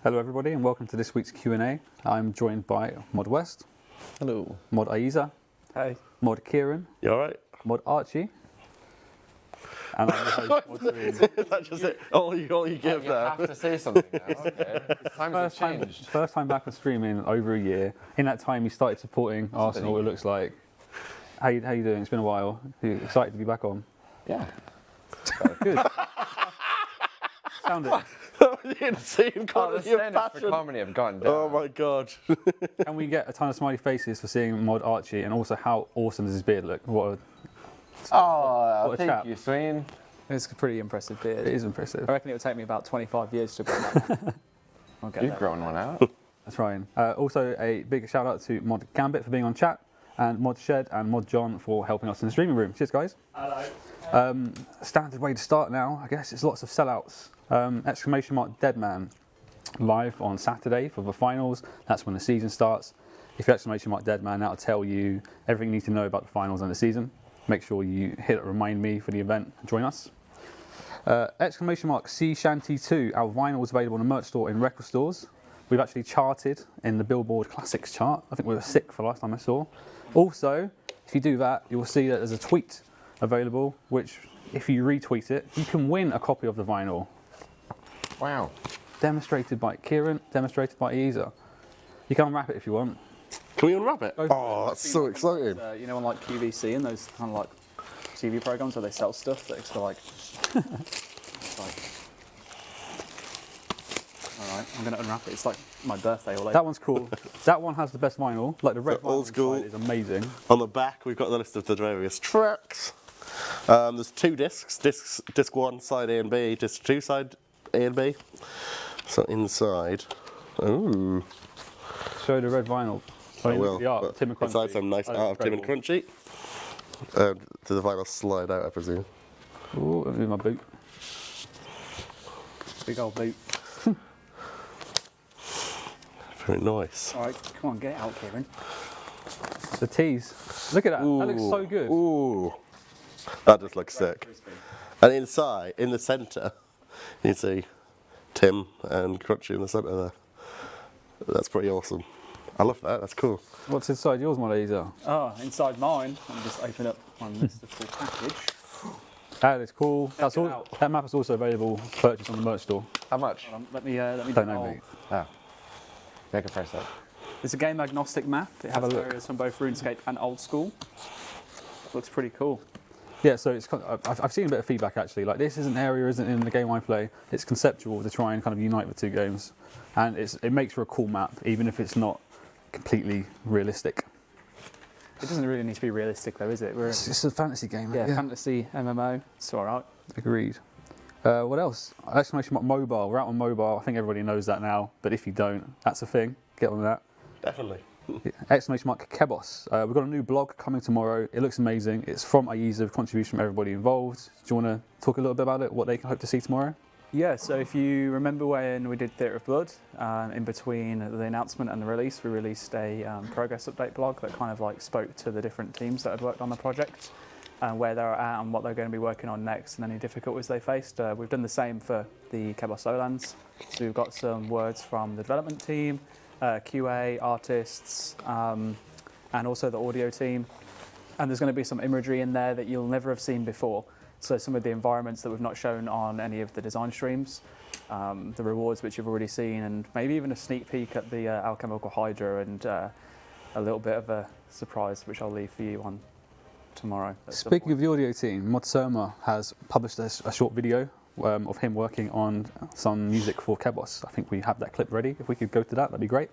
Hello everybody and welcome to this week's Q&A. I'm joined by Mod West. Hello. Mod Ayiza. Hey. Mod Kieran. You alright? Mod Archie. And I'm the host, Mod Surma. That's just it. All you give You now. have to say something now. Okay. Times have changed. First time back on streaming in over a year. In that time you started supporting Arsenal, it looks like. How you doing? It's been a while. Are you excited to be back on? Yeah. Good. Sound it. The insane The quality of standards for passion. comedy have gone down. Oh my god. Can we get a ton of smiley faces for seeing Mod Archie and also how awesome does his beard look? What a Thank chap. you, Swain. It's a pretty impressive beard. It is impressive. I reckon it would take me about 25 years to grow that. I'll get You've there. grown one out. That's right. Also, a big shout out to Mod Gambit for being on chat, and Mod Shed and Mod John for helping us in the streaming room. Cheers, guys. Hello. Standard way to start now, I guess, it's lots of sellouts. !Deadman live on Saturday for the finals. That's when the season starts. If you !Deadman, that'll tell you everything you need to know about the finals and the season. Make sure you hit remind me for the event and join us. !Sea Shanty 2, our vinyl is available in the merch store in record stores. We've actually charted in the Billboard Classics chart. I think we were 6th for last time I saw. Also, if you do that, you will see that there's a tweet available, which if you retweet it, you can win a copy of the vinyl. Wow. Demonstrated by Kieran, demonstrated by Ayiza. You can unwrap it if you want. Can we unwrap it? Go for Oh, that's so exciting. You know, on like QVC and those kind of like TV programs where they sell stuff that it's like. It's like. All right, I'm going to unwrap it. It's like my birthday all over. That one's cool. That one has the best vinyl. Like the red The Old vinyl School. inside is amazing. On the back, we've got the list of the various tracks. There's 2 discs. Disc 1, side A and B. Disc 2, side A and B. So inside, ooh. Show the red vinyl. I will. The art, But Tim and Crunchy. inside some nice That art is of Tim and incredible. Crunchy. Does the vinyl slide out, I presume? Ooh, let me move my boot. Big old boot. Very nice. All right, come on, get it out, Kieran. The tees. Look at that. That looks so good. Ooh. That just looks sick. And inside, in the centre, you see Tim and Crunchy in the centre there. That's pretty awesome. I love that, that's cool. What's inside yours, Mod Ayiza? Oh, inside mine, let me just open up my mystical package. That is cool. That's it all. out. That map is also available for purchase on the merch store. How much? Let me Don't do know, it. mate. Oh. Make a price up. It's a game agnostic map. It Have has a look. areas from both RuneScape and Old School. Looks pretty cool. Yeah, so it's I've seen a bit of feedback actually. Like this isn't area isn't in the game I play. It's conceptual to try and kind of unite the two games, and it makes for a cool map, even if it's not completely realistic. It doesn't really need to be realistic though, is it? It's a fantasy game. Yeah, fantasy MMO. It's all right. Agreed. What else? Mobile. We're out on mobile. I think everybody knows that now. But if you don't, that's a thing. Get on that. Definitely. !Kebos. We've got a new blog coming tomorrow. It looks amazing. It's from Ayiza, with contribution from everybody involved. Do you want to talk a little bit about it? What they can hope to see tomorrow? Yeah, so if you remember when we did Theatre of Blood, in between the announcement and the release, we released a progress update blog that kind of like spoke to the different teams that had worked on the project and where they're at and what they're going to be working on next and any difficulties they faced. We've done the same for the Kebos Solans. So we've got some words from the development team, QA, artists, and also the audio team. And there's going to be some imagery in there that you'll never have seen before. So some of the environments that we've not shown on any of the design streams, the rewards which you've already seen, and maybe even a sneak peek at the alchemical hydra and a little bit of a surprise which I'll leave for you on tomorrow. Speaking of the audio team, Mod Surma has published a short video of him working on some music for Kebos. I think we have that clip ready. If we could go to that, that'd be great.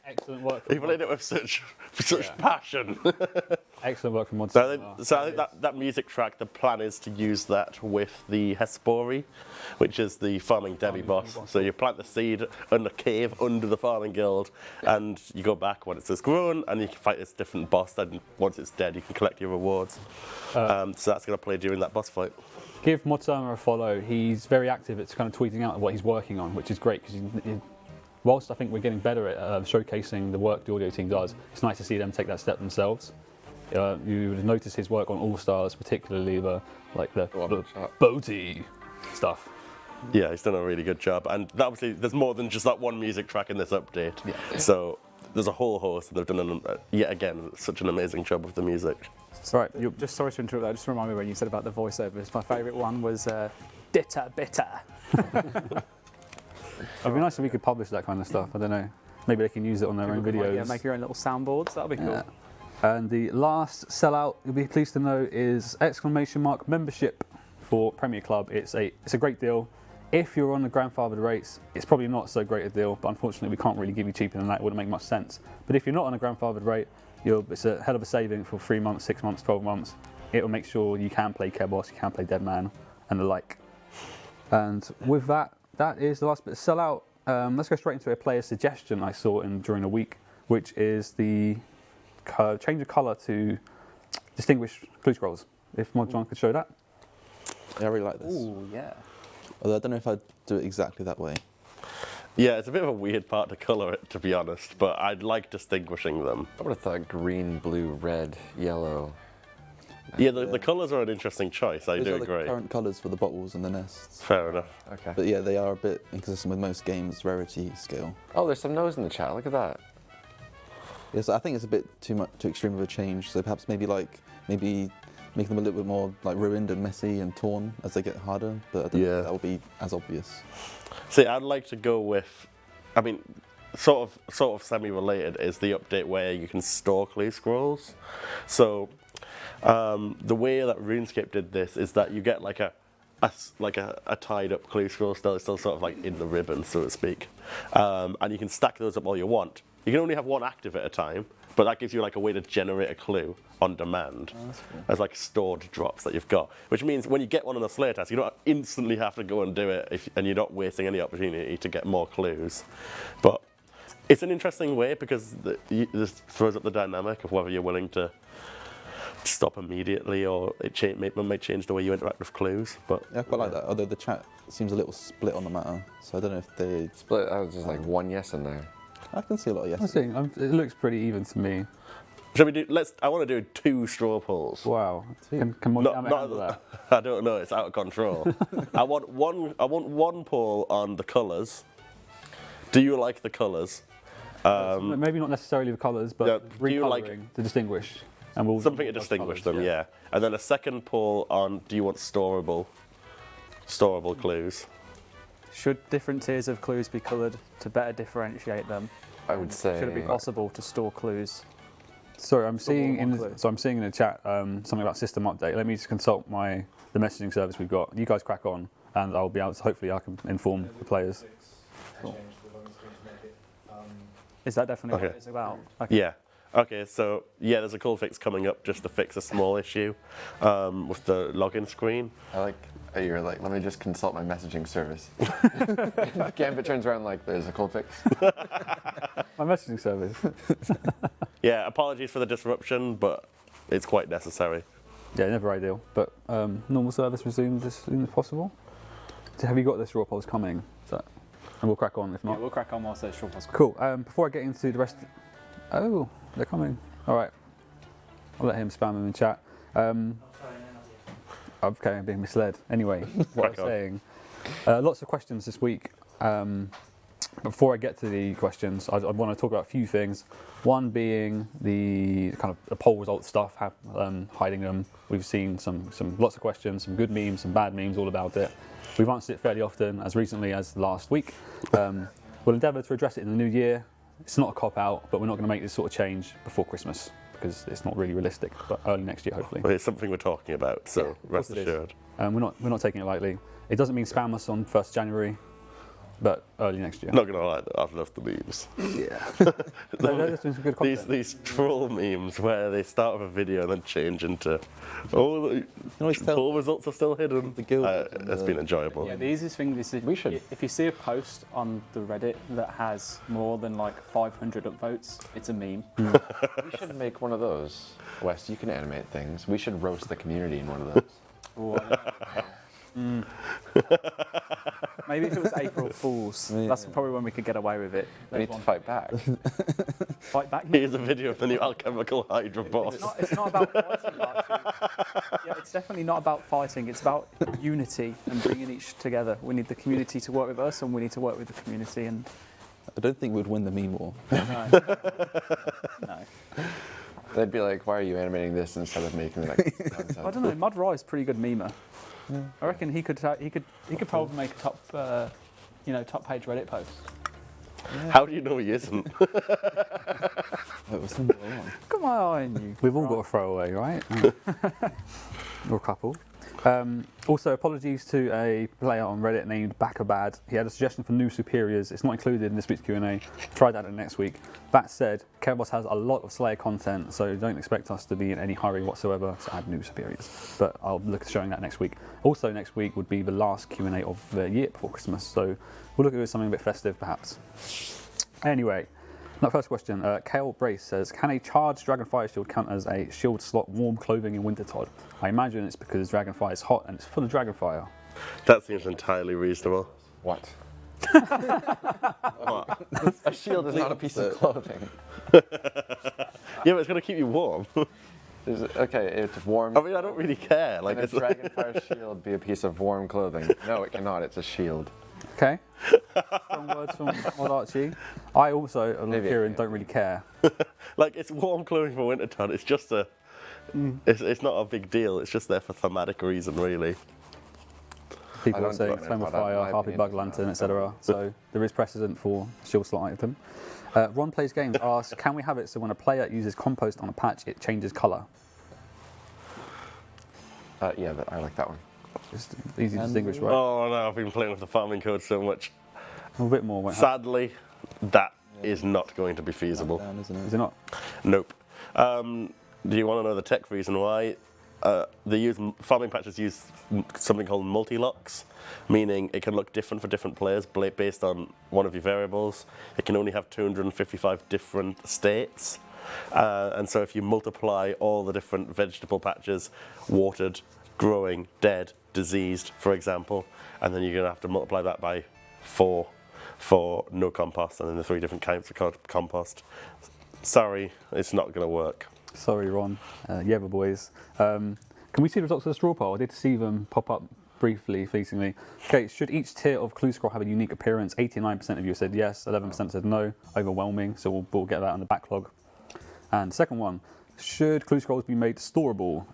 Excellent work from He played it with such passion. excellent work from Mod So I Ayiza. think that music track, the plan is to use that with the Hespori, which is the farming demi boss. So you plant the seed in the cave under the farming guild, and you go back when it's grown, and you can fight this different boss. Then once it's dead, you can collect your rewards. So that's going to play during that boss fight. Give Mod Surma a follow. He's very active. It's kind of tweeting out what he's working on, which is great because whilst I think we're getting better at showcasing the work the audio team does, it's nice to see them take that step themselves. You would have noticed his work on All Stars, particularly the boaty stuff. Yeah, he's done a really good job, and obviously there's more than just that one music track in this update. Yeah. So there's a whole host, and they've done yet again such an amazing job with the music. Right, Just sorry to interrupt that. Just remind me when you said about the voiceovers. My favourite one was Ditter Bitter. it'd be nice if we could publish that kind of stuff. I don't know. Maybe they can use it on their own videos. Yeah, make your own little soundboards. That'll be cool. Yeah. And the last sellout, you'll be pleased to know, is ! Membership for Premier Club. It's a great deal. If you're on the grandfathered rates, it's probably not so great a deal, but unfortunately we can't really give you cheaper than that. It wouldn't make much sense. But if you're not on a grandfathered rate, it's a hell of a saving for 3 months, 6 months, 12 months. It'll make sure you can play Kebos, you can play Deadman, and the like. And with that, that is the last bit of sellout. Let's go straight into a player suggestion I saw during the week, which is the change of colour to distinguish clue scrolls. If Mod John could show that. Yeah, I really like this. Ooh, yeah. Although I don't know if I'd do it exactly that way. Yeah, it's a bit of a weird part to colour it, to be honest, but I'd like distinguishing them. I would have thought green, blue, red, yellow. Yeah, the colours are an interesting choice, I Those do are the agree. current colours for the bottles and the nests. Fair enough. Okay. But yeah, they are a bit inconsistent with most games' rarity scale. Oh, there's some no's in the chat. Look at that. Yes, I think it's a bit too extreme of a change. So perhaps maybe make them a little bit more like ruined and messy and torn as they get harder. But I don't think that will be as obvious. See, I'd like to go with, I mean, sort of semi-related is the update where you can store clue scrolls. So the way that RuneScape did this is that you get like a tied up clue scroll still sort of like in the ribbon, so to speak, and you can stack those up all you want. You can only have one active at a time, but that gives you like a way to generate a clue on demand. Oh, that's cool. As like stored drops that you've got, which means when you get one on the Slayer test, you don't instantly have to go and do it, and you're not wasting any opportunity to get more clues. But it's an interesting way because this throws up the dynamic of whether you're willing to stop immediately or it may change the way you interact with clues. But Yeah, I quite like that. Although the chat seems a little split on the matter, so I don't know if they. Split. I was just like one yes in there. I can see a lot of I yeses. think it looks pretty even to me. shall we do? I want to do 2 straw polls. Wow. Can Mod Not, handle that? I don't know. It's out of control. I want one poll on the colours. Do you like the colours? Maybe not necessarily the colours, but Yeah, do you like- recolouring to distinguish. And we'll Something to those distinguish colours, them, yeah. And then a second poll on do you want storable clues? Should different tiers of clues be coloured to better differentiate them? I would say. Should it be possible to store clues? Sorry, I'm seeing more clue. I'm seeing in the chat something about system update. Let me just consult the messaging service we've got. You guys crack on, and I'll be able to, hopefully I can inform the players. Is that definitely Okay. what it's about? Okay. Yeah. Okay, so yeah, there's a cool fix coming up just to fix a small issue with the login screen. I like. You're like, let me just consult my messaging service. Gambit turns around like, there's a cold fix. My messaging service. Yeah, apologies for the disruption, but it's quite necessary. Yeah, never ideal, but normal service resumed as soon as possible. So have you got the straw polls coming? And we'll crack on if Yeah, not. we'll crack on whilst those short ones. Cool. Before I get into the rest, oh, they're coming. All right, I'll let him spam them in chat. Okay, I'm being misled. Anyway, what I was Crack on. saying. Lots of questions this week. Before I get to the questions, I want to talk about a few things. One being the kind of the poll result stuff, hiding them. We've seen lots of questions, some good memes, some bad memes, all about it. We've answered it fairly often, as recently as last week. We'll endeavour to address it in the new year. It's not a cop-out, but we're not going to make this sort of change before Christmas because it's not really realistic, but early next year, hopefully. But it's something we're talking about, so of rest course it is. assured. We're not taking it lightly. It doesn't mean spam us on 1st January. but early next year. Not gonna lie, though, I've loved the memes. Yeah. There's been some good content. These troll memes where they start with a video and then change into, oh, the always tell- poll results are still hidden. The guild It's been enjoyable. Yeah, the easiest thing is if you see a post on the Reddit that has more than like 500 upvotes, it's a meme. We should make one of those. Wes, you can animate things. We should roast the community in one of those. Ooh, I don't know. Maybe if it was April Fools, Yeah. that's probably when we could get away with it. We need to fight back. Fight back. mate. Here's a video of the new alchemical Hydra boss. It's not about fighting, Archie. Yeah, it's definitely not about fighting. It's about unity and bringing each together. We need the community to work with us, and we need to work with the community. And I don't think we'd win the meme war. no, no. They'd be like, why are you animating this instead of making like content? I don't know. Mod Rye's pretty good memer. Yeah. I reckon he could probably make a top page Reddit post. How do you know he isn't? It was somewhere along. Come on, you. We've all got a throwaway, right? Or a couple. Also, apologies to a player on Reddit named Backabad. He had a suggestion for new superiors. It's not included in this week's Q&A. Try that next week. That said, Chaos has a lot of Slayer content, so don't expect us to be in any hurry whatsoever to add new superiors. But I'll look at showing that next week. Also, next week would be the last Q&A of the year before Christmas, so we'll look at something a bit festive, perhaps. Anyway. That first question, Kale Brace says, can a charged Dragonfire shield count as a shield slot warm clothing in Wintertod? I imagine it's because Dragonfire is hot and it's full of Dragonfire. That seems entirely reasonable. What? What? A shield is not a piece of clothing. Yeah, but it's gonna keep you warm. Okay, it's warm. I mean, I don't really care. Like, Can a it's Dragonfire shield be a piece of warm clothing? No, it cannot. It's a shield. Okay. Strong words from Mod Archie. I also, along Maybe. Kieran, don't really care. like it's warm clothing for Wintertod. It's just a. It's not a big deal. It's just there for thematic reason, really. People I are don't saying know Flame of about that. Fire, My Harpy opinion Bug is Lantern, not. etc. So there is precedent for shield slot item. Ron Plays Games asks, can we have it so when a player uses Compost on a patch, it changes colour? Yeah, I like that one. Just easy to distinguish, right? Oh no, I've been playing with the farming code so much. A bit more won't happen. Sadly, that is not going to be feasible. Down, isn't it? Is it not? Nope. Do you want to know the tech reason why? Farming patches use something called multi-locks, meaning it can look different for different players based on one of your variables. It can only have 255 different states. And so if you multiply all the different vegetable patches, watered, growing, dead, diseased, for example, and then you're going to have to multiply that by 4 for no compost, and then the 3 different kinds of compost. Sorry, it's not going to work. Sorry, Ron. Yeah, but boys. Can we see the results of the straw poll? I did see them pop up briefly, fleetingly. Okay, should each tier of Clue Scroll have a unique appearance? 89% of you said yes, 11% said no. Overwhelming, so we'll get that on the backlog. And second one, should Clue Scrolls be made storable?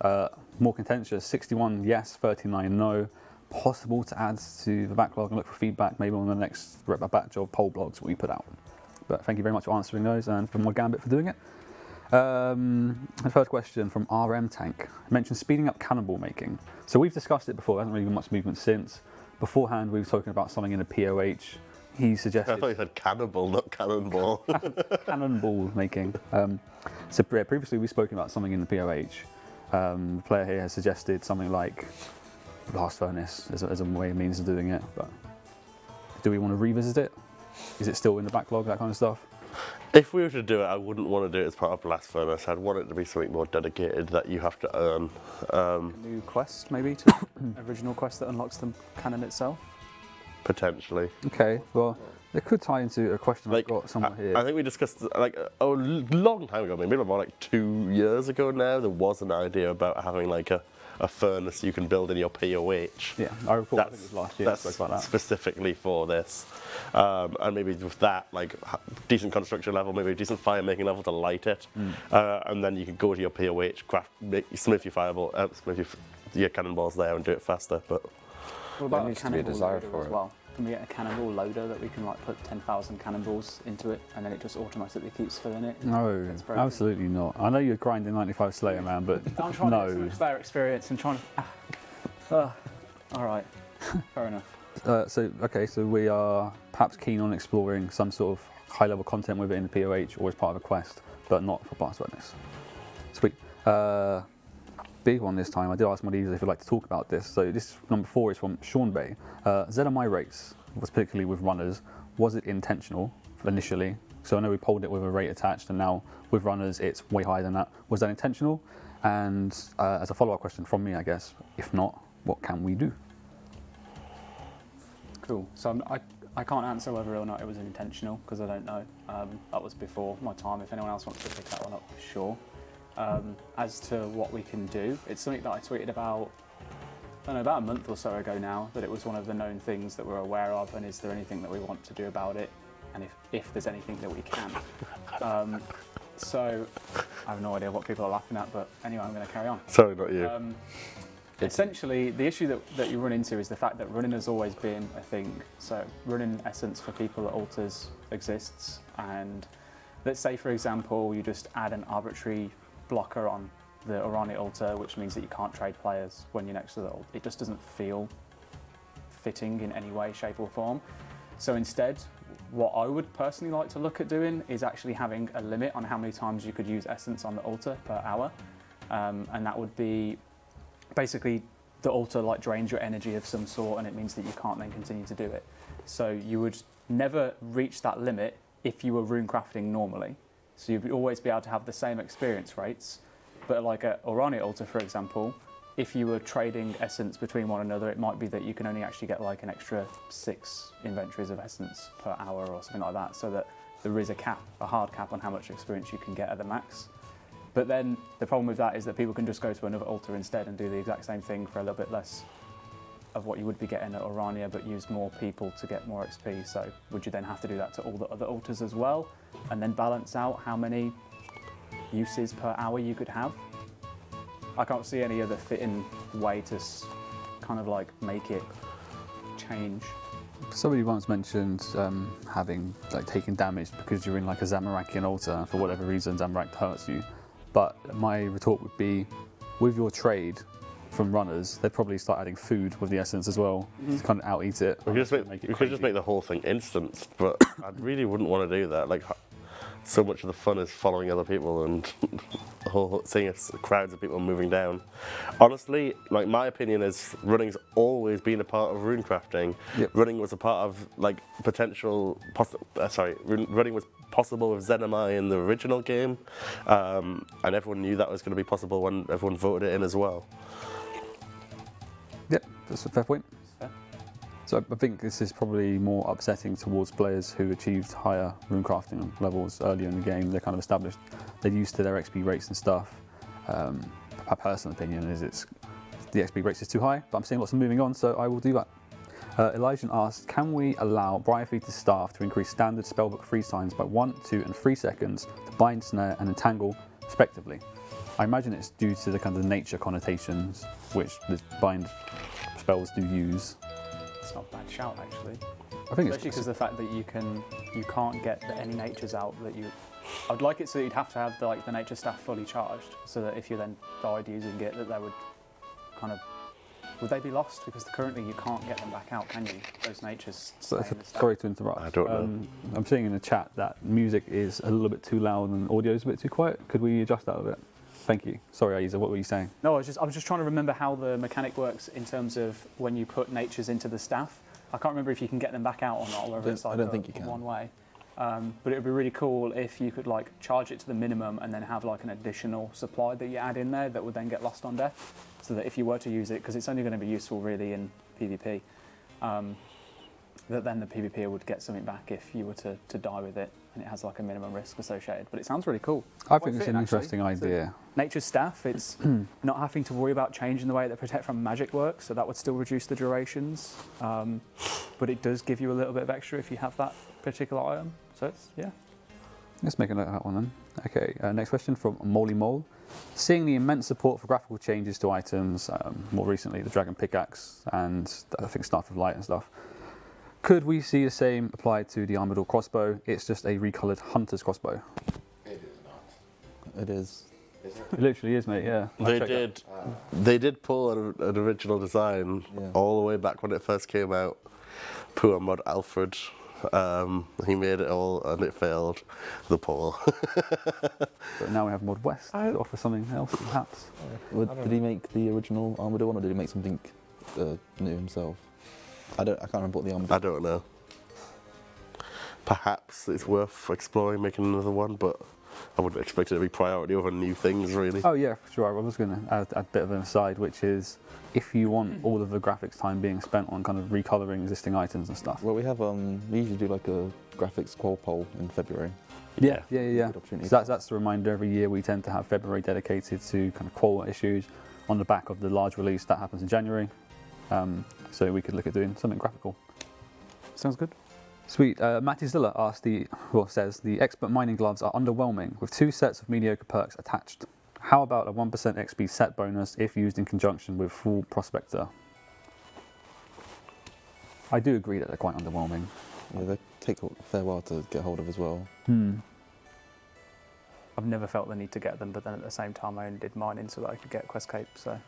More contentious, 61 yes, 39 no. Possible to add to the backlog and look for feedback maybe on the next batch of poll blogs we put out. But thank you very much for answering those and for Mod Gambit for doing it. The first question from RM Tank mentioned speeding up cannonball making. So we've discussed it before, there hasn't really been much movement since. Beforehand, we were talking about something in a POH. He I suggested thought you said cannibal, not cannonball. cannonball making. So previously we've spoken about something in the POH. The player here has suggested something like blast furnace as a way, means of doing it. But do we want to revisit it? Is it still in the backlog, that kind of stuff? If we were to do it, I wouldn't want to do it as part of Blast Furnace. I'd want it to be something more dedicated that you have to earn. New quest, maybe, to original quest that unlocks the cannon itself. Potentially. Okay, well, it could tie into a question I've got somewhere here. I think we discussed like a long time ago, maybe about like 2 years ago now, there was an idea about having like a furnace you can build in your POH. Yeah, I recall, I think it was last year we That's spoke about that. specifically for this. And maybe with that, like decent construction level, maybe a decent fire making level to light it. And then you can go to your POH, smooth your fireball, smooth your cannonballs there and do it faster. But What about needs to be a desire loader for as it. well? Can we get a cannonball loader that we can like put 10,000 cannonballs into it and then it just automatically keeps filling it? No, It's broken. absolutely not. I know you're grinding 95 Slayer, man, but I'm trying to get no. some Slayer experience and trying to... all right, fair enough. So we are perhaps keen on exploring some sort of high-level content with it in the POH or as part of a quest, but not for Blast Furnace. Sweet. Big one this time. I did ask Mod Ayiza if you'd like to talk about this. So this number 4 is from Sean Bay. ZMI rates, was particularly with runners, was it intentional initially? So I know we polled it with a rate attached, and now with runners it's way higher than that. Was that intentional? And as a follow-up question from me, I guess, if not, what can we do? Cool. So I can't answer whether or not it was intentional because I don't know. That was before my time. If anyone else wants to pick that one up, sure. As to what we can do, it's something that I tweeted about, I don't know, about a month or so ago now, that it was one of the known things that we're aware of, and is there anything that we want to do about it, and if there's anything that we can. So I have no idea what people are laughing at, but anyway, I'm going to carry on. Sorry, not you. Essentially, the issue that you run into is the fact that running has always been a thing. So running essence for people at altars exists, and let's say, for example, you just add an arbitrary blocker on the Orani altar, which means that you can't trade players when you're next to the altar. It just doesn't feel fitting in any way, shape or form. So instead, what I would personally like to look at doing is actually having a limit on how many times you could use essence on the altar per hour. And that would be basically the altar like drains your energy of some sort, and it means that you can't then continue to do it. So you would never reach that limit if you were rune crafting normally. So you'd always be able to have the same experience rates. But like at Orani altar, for example, if you were trading essence between one another, it might be that you can only actually get like an extra 6 inventories of essence per hour or something like that, so that there is a cap, a hard cap on how much experience you can get at the max. But then the problem with that is that people can just go to another altar instead and do the exact same thing for a little bit less of what you would be getting at Orania, but use more people to get more XP. So would you then have to do that to all the other altars as well, and then balance out how many uses per hour you could have? I can't see any other fitting way to kind of like make it change. Somebody once mentioned having like taking damage because you're in like a Zamorakian altar, and for whatever reason Zamorak hurts you. But my retort would be, with your trade from runners, they'd probably start adding food with the essence as well to kind of out eat it. We could just make the whole thing instant, but I really wouldn't want to do that. Like, so much of the fun is following other people and seeing crowds of people moving down. Honestly, like, my opinion is running's always been a part of rune crafting. Yep. Running was a part of like running was possible with ZMI in the original game, and everyone knew that was going to be possible when everyone voted it in as well. Yep, that's a fair point. Fair. So I think this is probably more upsetting towards players who achieved higher runecrafting levels earlier in the game. They're kind of established, they're used to their XP rates and stuff. My personal opinion is the XP rates is too high, but I'm seeing lots of moving on, so I will do that. Elijah asked, can we allow Briarfeeder's staff to increase standard spellbook freeze times by 1, 2 and 3 seconds to bind, snare and entangle respectively? I imagine it's due to the kind of nature connotations which the bind spells do use. It's not a bad shout actually. I think Especially because the fact that you can't get any natures out that you. I'd like it so that you'd have to have the nature staff fully charged, so that if you then died using it, that they would kind of. Would they be lost? Because currently you can't get them back out, can you? Those natures stay in the staff. Sorry to interrupt. I don't know. I'm seeing in the chat that music is a little bit too loud and audio is a bit too quiet. Could we adjust that a bit? Thank you. Sorry, Ayiza, what were you saying? No, I was just trying to remember how the mechanic works in terms of when you put natures into the staff. I can't remember if you can get them back out or not, or whether it's like I don't think you can. one way. But it would be really cool if you could like charge it to the minimum and then have like an additional supply that you add in there that would then get lost on death, so that if you were to use it, because it's only going to be useful really in PvP, that then the PvPer would get something back if you were to die with it, and it has like a minimum risk associated. But it sounds really cool. I think it's an interesting actually. idea. Nature's staff, it's not having to worry about changing the way that Protect from Magic works, so that would still reduce the durations. But it does give you a little bit of extra if you have that particular item. So it's, yeah. Let's make a note of that one then. Okay, next question from Molly Mole. Seeing the immense support for graphical changes to items, more recently the Dragon Pickaxe and I think Staff of Light and stuff, could we see the same applied to the Armored Crossbow? It's just a recoloured Hunter's Crossbow. It is not. It is. Is it? It literally is, mate, yeah. They did pull an original design Yeah. all the way back when it first came out. poor Mod Alfred. He made it all and it failed. The poor. But now we have Mod West to offer something else, perhaps. Did he make the original Armored one, or did he make something new himself? I can't remember what the Armored. I don't know. Perhaps it's worth exploring making another one, but I wouldn't expect it to be priority over new things, really. Oh yeah, for sure. I was going to add a bit of an aside, which is if you want all of the graphics time being spent on kind of recoloring existing items and stuff. Well, we have we usually do like a graphics qual poll in February. Yeah. Good opportunity. So that's the reminder. Every year we tend to have February dedicated to kind of qual issues on the back of the large release that happens in January. So we could look at doing something graphical. Sounds good. Sweet. Matty Zilla says the expert mining gloves are underwhelming with 2 sets of mediocre perks attached. How about a 1% XP set bonus if used in conjunction with full prospector? I do agree that they're quite underwhelming. Yeah, they take a fair while to get hold of as well. I've never felt the need to get them, but then at the same time I only did mining so that I could get Quest Cape, so...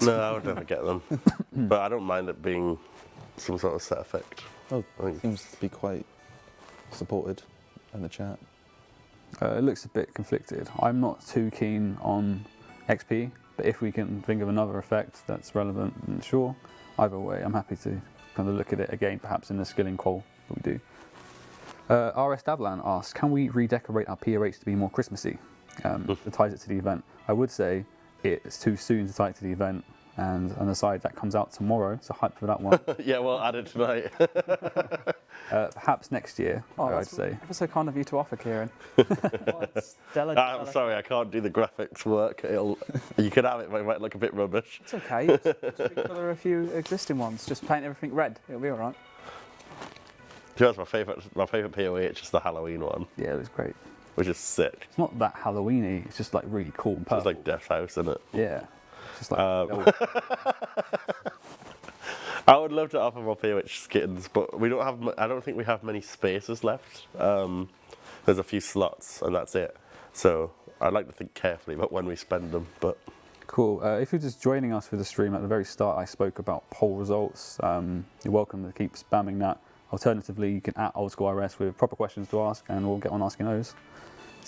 No, I would never get them. But I don't mind it being some sort of set effect. Oh, it seems to be quite supported in the chat. It looks a bit conflicted. I'm not too keen on XP, but if we can think of another effect that's relevant, then sure. Either way, I'm happy to kind of look at it again, perhaps in the skilling qual that we do. RS Davlan asks, can we redecorate our POH to be more Christmassy? That ties it to the event. I would say it's too soon to tie it to the event, and an aside, that comes out tomorrow, so hype for that one. Yeah, well, add it tonight. Perhaps next year, I'd say. Ever so kind of you to offer, Kieran. I'm sorry, I can't do the graphics work. You can have it, but it might look a bit rubbish. It's okay. Just recolour a few existing ones. Just paint everything red. It'll be all right. To be honest, my favourite POH is the Halloween one, Yeah, it was great. which is sick. It's not that Halloween-y, it's just like really cool and It's perfect. like Death House, isn't it? Yeah. It's just like I would love to offer more POH skins, but we don't have. I don't think we have many spaces left. There's a few slots, and that's it. So I'd like to think carefully about when we spend them. But cool. If you're just joining us for the stream, at the very start I spoke about poll results. You're welcome to keep spamming that. Alternatively, you can @ Old School RS with proper questions to ask, and we'll get on asking those.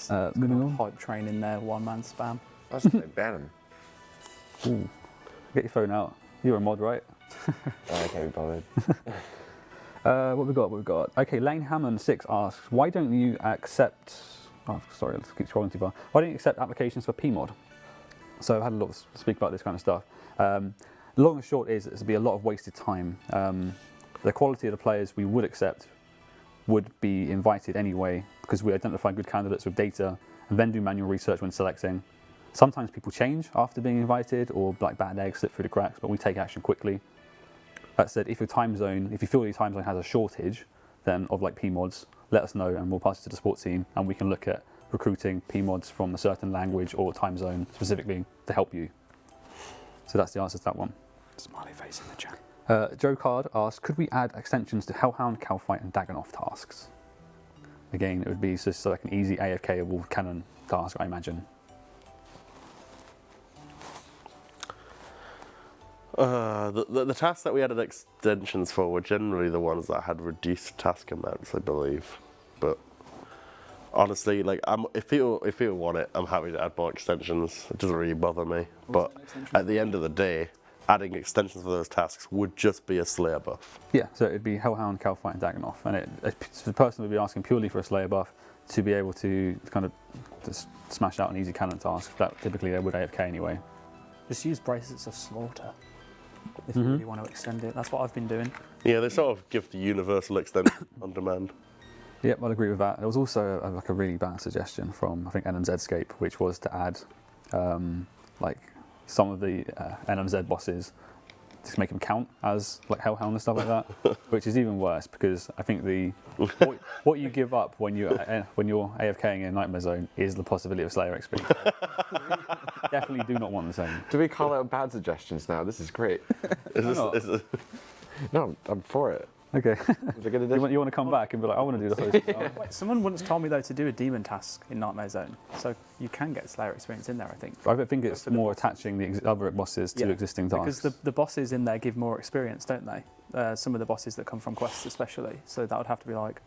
Moving on. Hype train in there, one-man spam. I was going to ban him. Ooh. Get your phone out. You're a mod, right? I can't be bothered. What we got? Okay, Lane Hammond 6 asks, why don't you accept... Oh, sorry, let's keep scrolling too far. Why don't you accept applications for PMod? So I've had a lot to speak about this kind of stuff. Long and short is it'll be a lot of wasted time. The quality of the players we would accept would be invited anyway because we identify good candidates with data and then do manual research when selecting. Sometimes people change after being invited or like bad eggs slip through the cracks, but we take action quickly. That said, if you feel your time zone has a shortage then of like PMods, let us know and we'll pass it to the support team and we can look at recruiting PMods from a certain language or time zone specifically to help you. So that's the answer to that one. Smiley face in the chat. Joe Card asks, could we add extensions to Hellhound, Calfight and Dagonoff tasks? Again, it would be just like an easy AFK-able cannon task, I imagine. The tasks that we added extensions for were generally the ones that had reduced task amounts, I believe. But honestly, like, if people want it, I'm happy to add more extensions. It doesn't really bother me. But at the end of the day, adding extensions for those tasks would just be a Slayer buff. Yeah, so it'd be Hellhound, Calfight and Dagonoff. And the person would be asking purely for a Slayer buff to be able to kind of just smash out an easy cannon task. That typically they would AFK anyway. Just use Bracelets of Slaughter if you really want to extend it. That's what I've been doing. Yeah, they sort of give the universal extension on demand. Yep, I'd agree with that. There was also like a really bad suggestion from, I think, MMORPG, which was to add like some of the NMZ bosses to make them count as like Hellhound and stuff like that, which is even worse because I think what you give up when you're AFKing in Nightmare Zone is the possibility of Slayer XP. Definitely do not want the same. Do we call out bad suggestions now? This is great. Is this, No, I'm for it. Okay. Was it good you want to come back and be like, I want to do the host now. Wait, someone once told me though to do a demon task in Nightmare Zone, so you can get Slayer experience in there. I think. I think it's more attaching the other bosses to existing tasks. Because the bosses in there give more experience, don't they? Some of the bosses that come from quests, especially. So that would have to be like,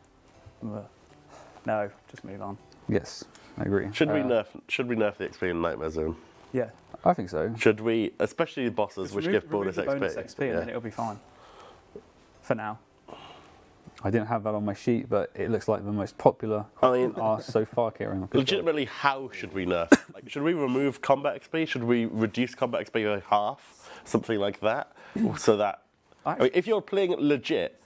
no, just move on. Yes, I agree. Should we nerf the XP in Nightmare Zone? Yeah. I think so. Should we, especially the bosses Just which remove- give bonus remove the XP? bonus XP and then it'll be fine. For now. I didn't have that on my sheet, but it looks like the most popular I mean, are so far, Kieran. Good job. legitimately, how should we nerf? Like, should we remove combat XP? Should we reduce combat XP by half? Something like that? So that, I mean, if you're playing legit,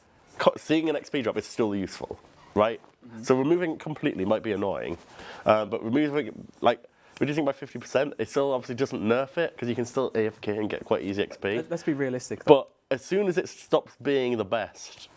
seeing an XP drop is still useful, right? So removing it completely might be annoying, but reducing by 50%, it still obviously doesn't nerf it, because you can still AFK and get quite easy XP. Let's be realistic. Though. But as soon as it stops being the best,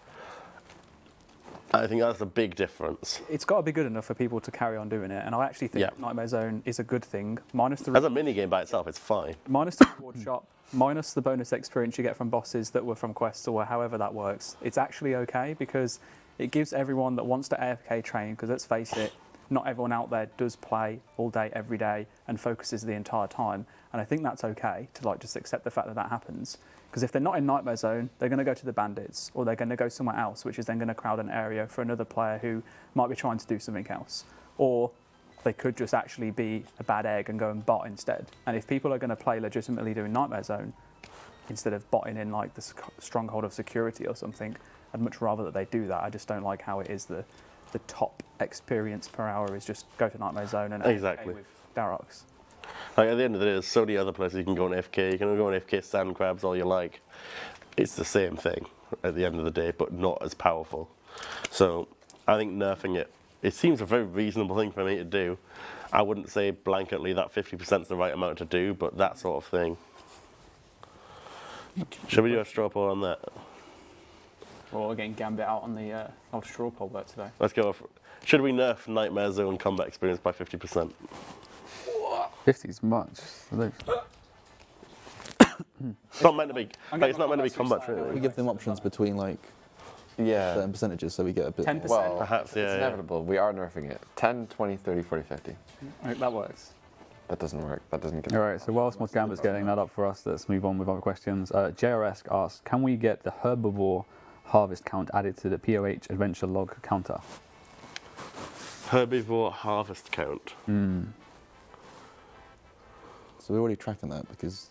I think that's a big difference. It's got to be good enough for people to carry on doing it, and I actually think Nightmare Zone is a good thing. Minus the As a minigame by itself, it's fine. minus the reward shop, minus the bonus experience you get from bosses that were from quests or however that works. It's actually okay because it gives everyone that wants to AFK train. Because let's face it, not everyone out there does play all day, every day, and focuses the entire time. And I think that's okay to like just accept the fact that that happens. Because if they're not in Nightmare Zone, they're going to go to the bandits, or they're going to go somewhere else, which is then going to crowd an area for another player who might be trying to do something else. Or they could just actually be a bad egg and go and bot instead. And if people are going to play legitimately doing Nightmare Zone, instead of botting in like the stronghold of security or something, I'd much rather that they do that. I just don't like how it is the top experience per hour is just go to Nightmare Zone and AFK with Darox. Like, at the end of the day, there's so many other places you can go on AFK. You can go on AFK sand crabs all you like. It's the same thing at the end of the day, but not as powerful. So I think nerfing it seems a very reasonable thing for me to do. I wouldn't say blanketly that 50% is the right amount to do, but that sort of thing. Should we do a straw poll on that? Well, we're getting Gambit out on the old straw poll vote today. Let's go. Should we nerf Nightmare Zone combat experience by 50%? 50 is much. It's not meant to be. Like, it's not meant to be combat We training. give them options between like Yeah. certain percentages, so we get a bit. 10%. Well, Perhaps, it's yeah. inevitable. We are nerfing it. 10, 20, 30, 40, 50. I think that works. That doesn't work. That doesn't get. All right, so whilst Mod Gambit's getting that up for us, let's move on with other questions. JRS asks, can we get the herbivore harvest count added to the POH adventure log counter? Herbivore harvest count. So we're already tracking that because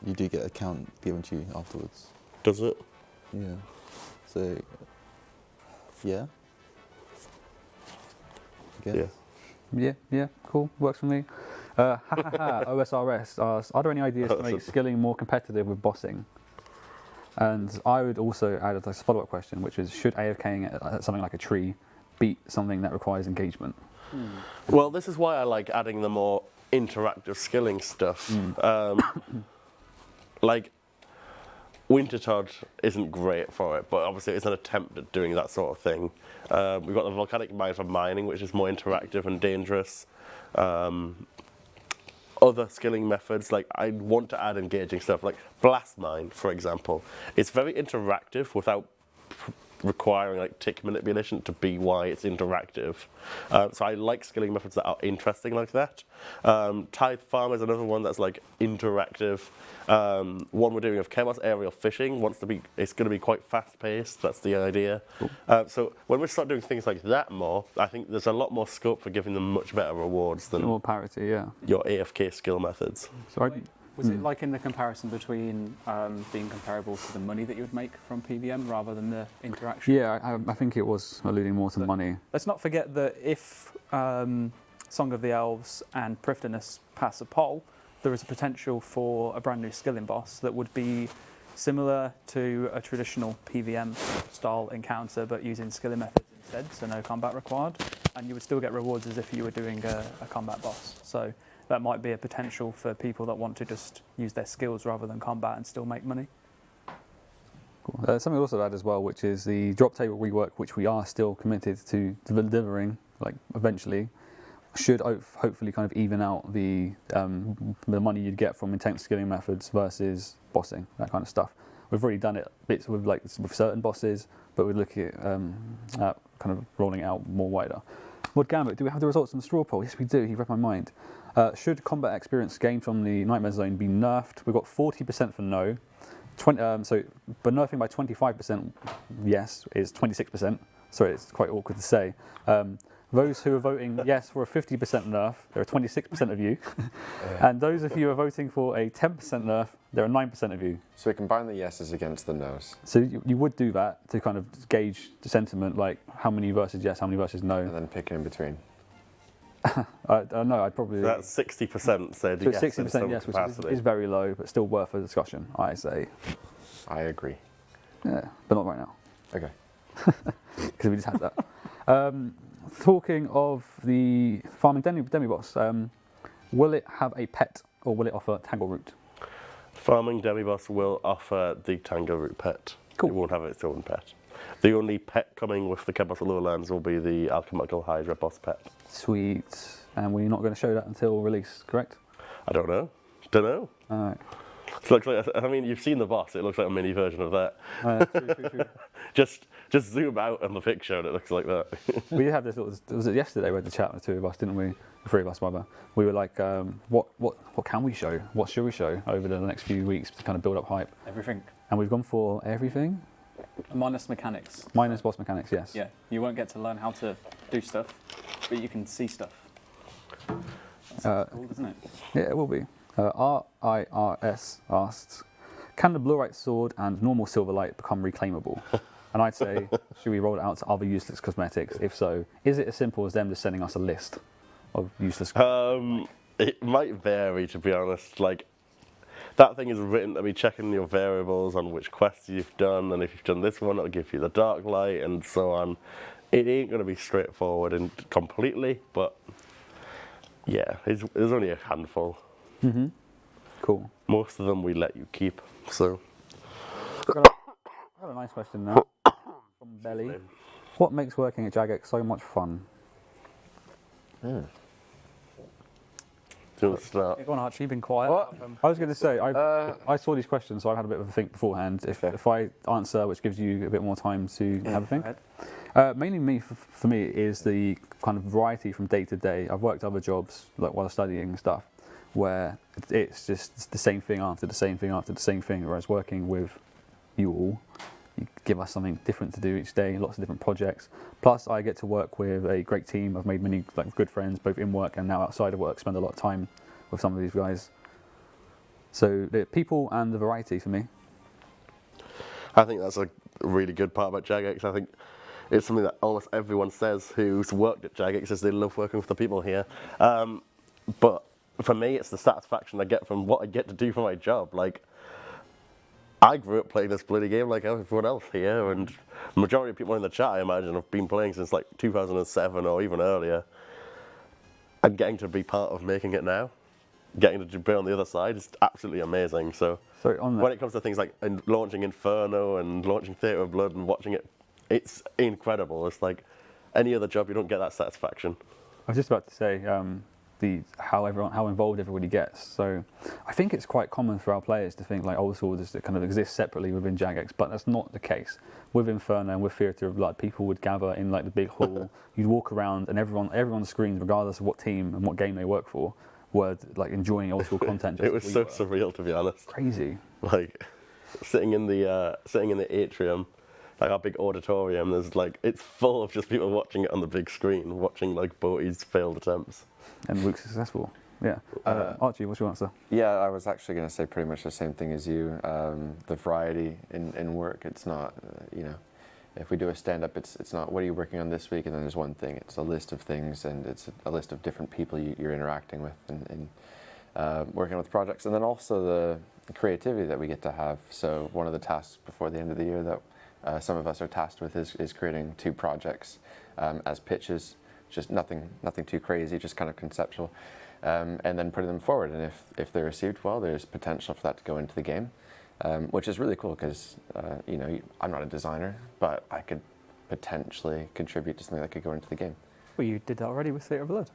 you do get a count given to you afterwards. Does it? Yeah. So, yeah. I guess. Yeah. Yeah, cool, works for me. OSRS asks, are there any ideas to make skilling more competitive with bossing? And I would also add a follow-up question, which is, should AFKing at something like a tree beat something that requires engagement? Well, this is why I like adding the more interactive skilling stuff. Like, Wintertodd isn't great for it, but obviously it's an attempt at doing that sort of thing. We've got the volcanic mine for mining, which is more interactive and dangerous. Other skilling methods, like I want to add engaging stuff, like blast mine, for example. It's very interactive without requiring like tick manipulation to be why it's interactive. So I like skilling methods that are interesting like that. Tithe farm is another one that's like interactive. One we're doing of Chemos aerial fishing it's going to be quite fast paced. That's the idea. Cool. So when we start doing things like that more, I think there's a lot more scope for giving them much better rewards than More parity, yeah. your AFK skill methods. So Was it like in the comparison between being comparable to the money that you would make from PVM rather than the interaction? yeah, I think it was alluding more to money. Let's not forget that if Song of the Elves and Prifdinus pass a poll, there is a potential for a brand new skilling boss that would be similar to a traditional PVM style encounter but using skilling methods instead, so no combat required, and you would still get rewards as if you were doing a combat boss. So that might be a potential for people that want to just use their skills rather than combat and still make money. Cool. Something also to add as well, which is the drop table rework, which we are still committed to delivering, like eventually, should hopefully kind of even out the money you'd get from intense skilling methods versus bossing, that kind of stuff. We've already done it bits with with certain bosses, but we're looking at kind of rolling it out more wider. Mod Gambit, do we have the results on the straw poll? Yes, we do. He read my mind. Should combat experience gained from the Nightmare Zone be nerfed? We've got 40% for no. But nerfing by 25% yes is 26%. Sorry, it's quite awkward to say. Those who are voting yes for a 50% nerf, there are 26% of you. And those of you who are voting for a 10% nerf, there are 9% of you. So we combine the yeses against the nos. So you would do that to kind of gauge the sentiment, like how many versus yes, how many versus no. And then pick in between. No, I'd probably... So that's 60% said So yes. 60% yes, which is very low, but still worth a discussion, I say. I agree. Yeah, but not right now, Okay. because we just had that. Talking of the farming demi-boss, will it have a pet or will it offer Tangleroot? Farming Demiboss will offer the Tangleroot pet. Cool. It won't have its own pet. The only pet coming with the Compost Lowlands will be the Alchemical Hydra boss pet. Sweet. And we're not going to show that until release, correct? I don't know. Don't know. All right. It looks like, I mean, you've seen the boss. It looks like a mini version of that. True. Just zoom out on the picture and it looks like that. We did have this little, was it yesterday we had the chat, the two of us, didn't we? The three of us, rather. We were like, what can we show? What should we show over the next few weeks to kind of build up hype? Everything. And we've gone for everything. Minus mechanics. Minus boss mechanics, yes. Yeah, you won't get to learn how to do stuff, but you can see stuff. That's cool, isn't it? Yeah, it will be. RIRS asks, can the Blurite sword and normal Silverlight become reclaimable? And I'd say, should we roll it out to other useless cosmetics? If so, is it as simple as them just sending us a list of useless It might vary, to be honest. Like, that thing is written to be checking your variables on which quests you've done, and if you've done this one, it'll give you the dark light, and so on. It ain't going to be straightforward and completely, but yeah, there's only a handful. Mm-hmm. Cool. Most of them we let you keep, so. I've got a nice question now from Belly. What makes working at Jagex so much fun? Do you want to start? Go on, Archie, you've been quiet. What? I was going to say, I saw these questions, so I've had a bit of a think beforehand. If I answer, which gives you a bit more time to have a think. Mainly for me is the kind of variety from day to day. I've worked other jobs like while studying and stuff, where it's just the same thing after the same thing after the same thing. Whereas working with you all, you give us something different to do each day, lots of different projects. Plus, I get to work with a great team. I've made many good friends, both in work and now outside of work. Spend a lot of time with some of these guys. So the people and the variety for me. I think that's a really good part about Jagex. I think it's something that almost everyone says who's worked at Jagex is they love working with the people here. But for me, it's the satisfaction I get from what I get to do for my job. Like, I grew up playing this bloody game like everyone else here, and the majority of people in the chat, I imagine, have been playing since like 2007 or even earlier. And getting to be part of making it now, getting to be on the other side is absolutely amazing. So when it comes to things like launching Inferno and launching Theatre of Blood and watching it, it's incredible. It's like any other job, you don't get that satisfaction. I was just about to say how involved everybody gets. So I think it's quite common for our players to think like Old School just kind of exists separately within Jagex, but that's not the case. With Inferno and with Theatre of Blood, people would gather in like the big hall. You'd walk around, and everyone's screens, regardless of what team and what game they work for, were like enjoying Old School content. Just it was so surreal, to be honest. Crazy. Like sitting in the atrium. Like our big auditorium, there's like, it's full of just people watching it on the big screen, watching like Boaty's failed attempts. And Luke's successful. Yeah. Archie, what's your answer? Yeah, I was actually going to say pretty much the same thing as you. The variety in work, it's not, if we do a stand-up, it's not what are you working on this week, and then there's one thing. It's a list of things, and it's a list of different people you're interacting with and working with projects. And then also the creativity that we get to have. So one of the tasks before the end of the year that some of us are tasked with is creating 2 projects as pitches, just nothing too crazy, just kind of conceptual, and then putting them forward. And if they're received well, there's potential for that to go into the game, which is really cool because I'm not a designer, but I could potentially contribute to something that could go into the game. Well, you did that already with Theatre of Blood.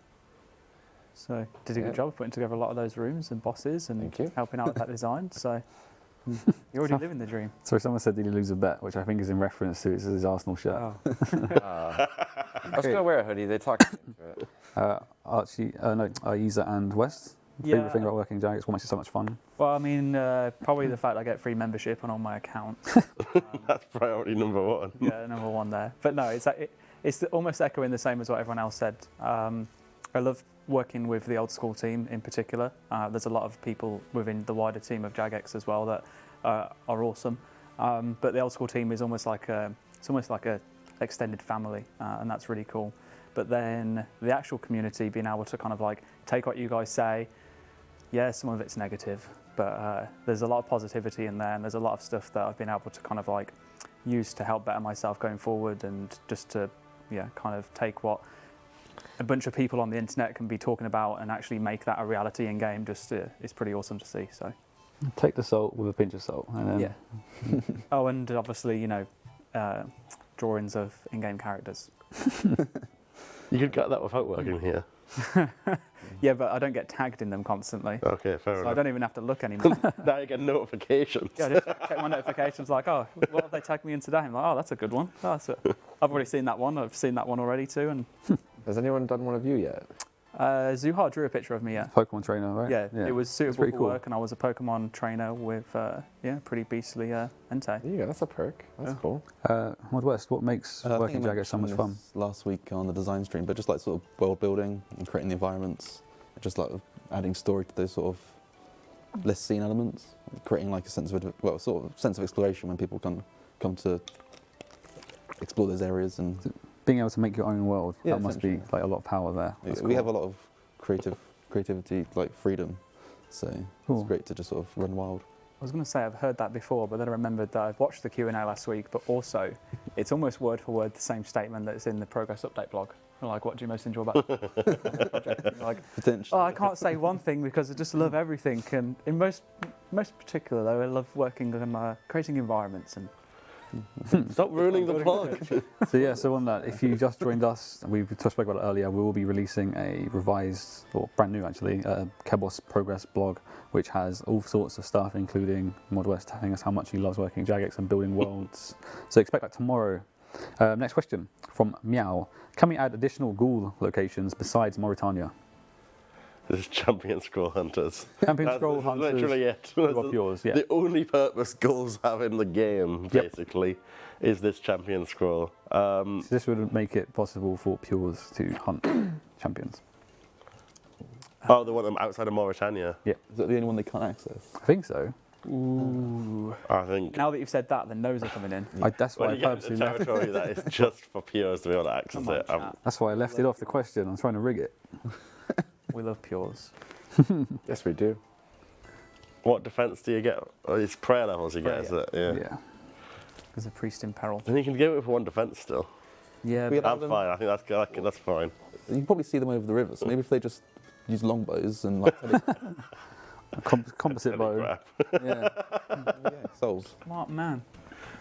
So did a good job of putting together a lot of those rooms and bosses and helping out with that design. So You're already living the dream. Sorry, someone said did he lose a bet, which I think is in reference to his Arsenal shirt. Oh. I was gonna wear a hoodie. They talked me into it. Ayiza and West. Yeah. Favorite thing about working Jagex, what makes it so much fun? Well, I mean, probably the fact I get free membership on my account. That's priority number one. Yeah, number one there. But no, it's almost echoing the same as what everyone else said. I love working with the old school team in particular. There's a lot of people within the wider team of Jagex as well that are awesome. But the old school team is almost like a extended family, and that's really cool. But then the actual community being able to kind of like take what you guys say. Yeah, some of it's negative, but there's a lot of positivity in there, and there's a lot of stuff that I've been able to kind of like use to help better myself going forward, and just to kind of take what a bunch of people on the internet can be talking about and actually make that a reality in game. Just it's pretty awesome to see. So Take the salt with a pinch of salt. And then yeah. Oh, and obviously drawings of in-game characters. You could get that without working here. Yeah, but I don't get tagged in them constantly. Okay, fair So I enough. don't even have to look anymore. Now you get notifications. Yeah, I just check my notifications like, oh, what have they tagged me in today? I'm like, oh, that's a good one. Oh, I've already seen that one. I've seen that one already too. And Has anyone done one of you yet? Zuhar drew a picture of me, yeah. Pokemon trainer, right? Yeah, it was suitable pretty for cool. work, and I was a Pokemon trainer with, pretty beastly Entei. There you go. That's a perk. That's cool. Mod West, what makes I think working I Jagex so much mentioned fun? this last week on the design stream, but just like sort of world building and creating the environments, just like adding story to those sort of less seen elements, creating like a sense of sense of exploration when people come to explore those areas. And Being able to make your own world, Yeah, that must be essentially. like a lot of power there. That's we cool. have a lot of creativity, like freedom. So Cool. it's great to just sort of run wild. I was going to say I've heard that before, but then I remembered that I've watched the Q&A last week, but also it's almost word for word the same statement that's in the progress update blog. Like, what do you most enjoy about the project? And you're like, Potentially. oh, I can't say one thing because I just love everything. And in most particular, though, I love working on creating environments. And Stop ruining the plug. So on that, if you just joined us, we spoke about it earlier, we will be releasing a revised, or brand new actually, Kebos Progress blog, which has all sorts of stuff, including Mod West telling us how much he loves working Jagex and building worlds. So expect that tomorrow. Next question from Meow. Can we add additional ghoul locations besides Mauritania? This is Champion Scroll Hunters. Champion That's Scroll Hunters. literally it. Who are yours, yeah. The only purpose ghouls have in the game, basically, is this Champion Scroll. So this would make it possible for Pures to hunt champions. Oh, they want them outside of Mauritania. Is that the only one they can't access? I think so. ooh. I think. Now that you've said that, the no's are coming in. That's why When I you get purposely into left. territory that is just for Pures to be able to access Come on, it. chat. That's why I left it off the question. I'm trying to rig it. We love Pures. Yes, we do. What defense do you get? Oh, it's prayer levels you get, Prayer, is it? Yeah. Yeah. There's a priest in peril. Then you can get it for one defense still. Yeah, We but allow I'm them- fine. I think that's fine. You can probably see them over the river, so maybe if they just use longbows and like Composite bow. Crap. yeah, souls. smart man.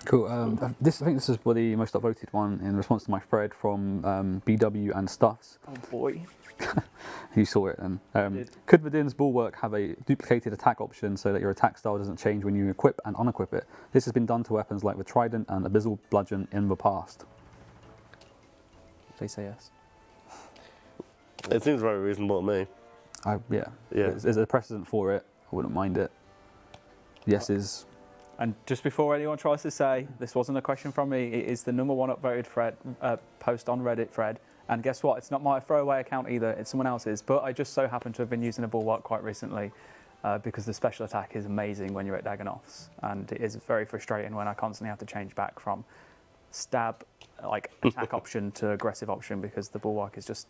Cool. I think this is the most upvoted one in response to my thread from BW and Stuffs. Oh boy. You saw it. And Did. could Vidin's Bulwark have a duplicated attack option so that your attack style doesn't change when you equip and unequip it? This has been done to weapons like the Trident and Abyssal Bludgeon in the past. Please say yes. It seems very reasonable to me. Yeah. Yeah. There's a precedent for it. I wouldn't mind it. Yes is. And just before anyone tries to say this wasn't a question from me, it is the number one upvoted thread, post on Reddit thread. And guess what? It's not my throwaway account either. It's someone else's. But I just so happen to have been using a bulwark quite recently because the special attack is amazing when you're at Dagonoths. And it is very frustrating when I constantly have to change back from stab, like attack option to aggressive option because the bulwark is just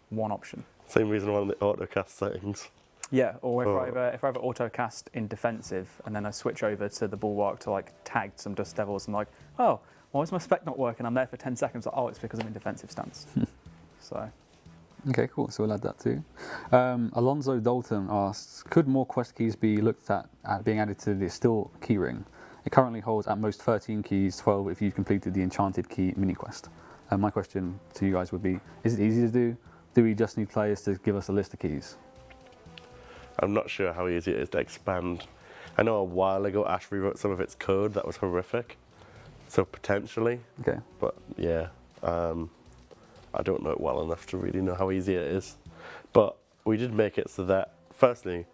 one option. Same reason why the autocast settings. Yeah, or if I ever auto cast in defensive and then I switch over to the bulwark to like tag some dust devils, I'm like, oh, why is my spec not working? I'm there for 10 seconds. Like, oh, it's because I'm in defensive stance. So, Okay, cool. So we'll add that too. Alonzo Dalton asks, could more quest keys be looked at being added to the Still keyring? It currently holds at most 13 keys, 12 if you've completed the Enchanted Key mini quest. My question to you guys would be, is it easy to do? Do we just need players to give us a list of keys? I'm not sure how easy it is to expand. I know a while ago Ash rewrote some of its code that was horrific, so potentially. Okay. But yeah, I don't know it well enough to really know how easy it is. But we did make it so that, firstly,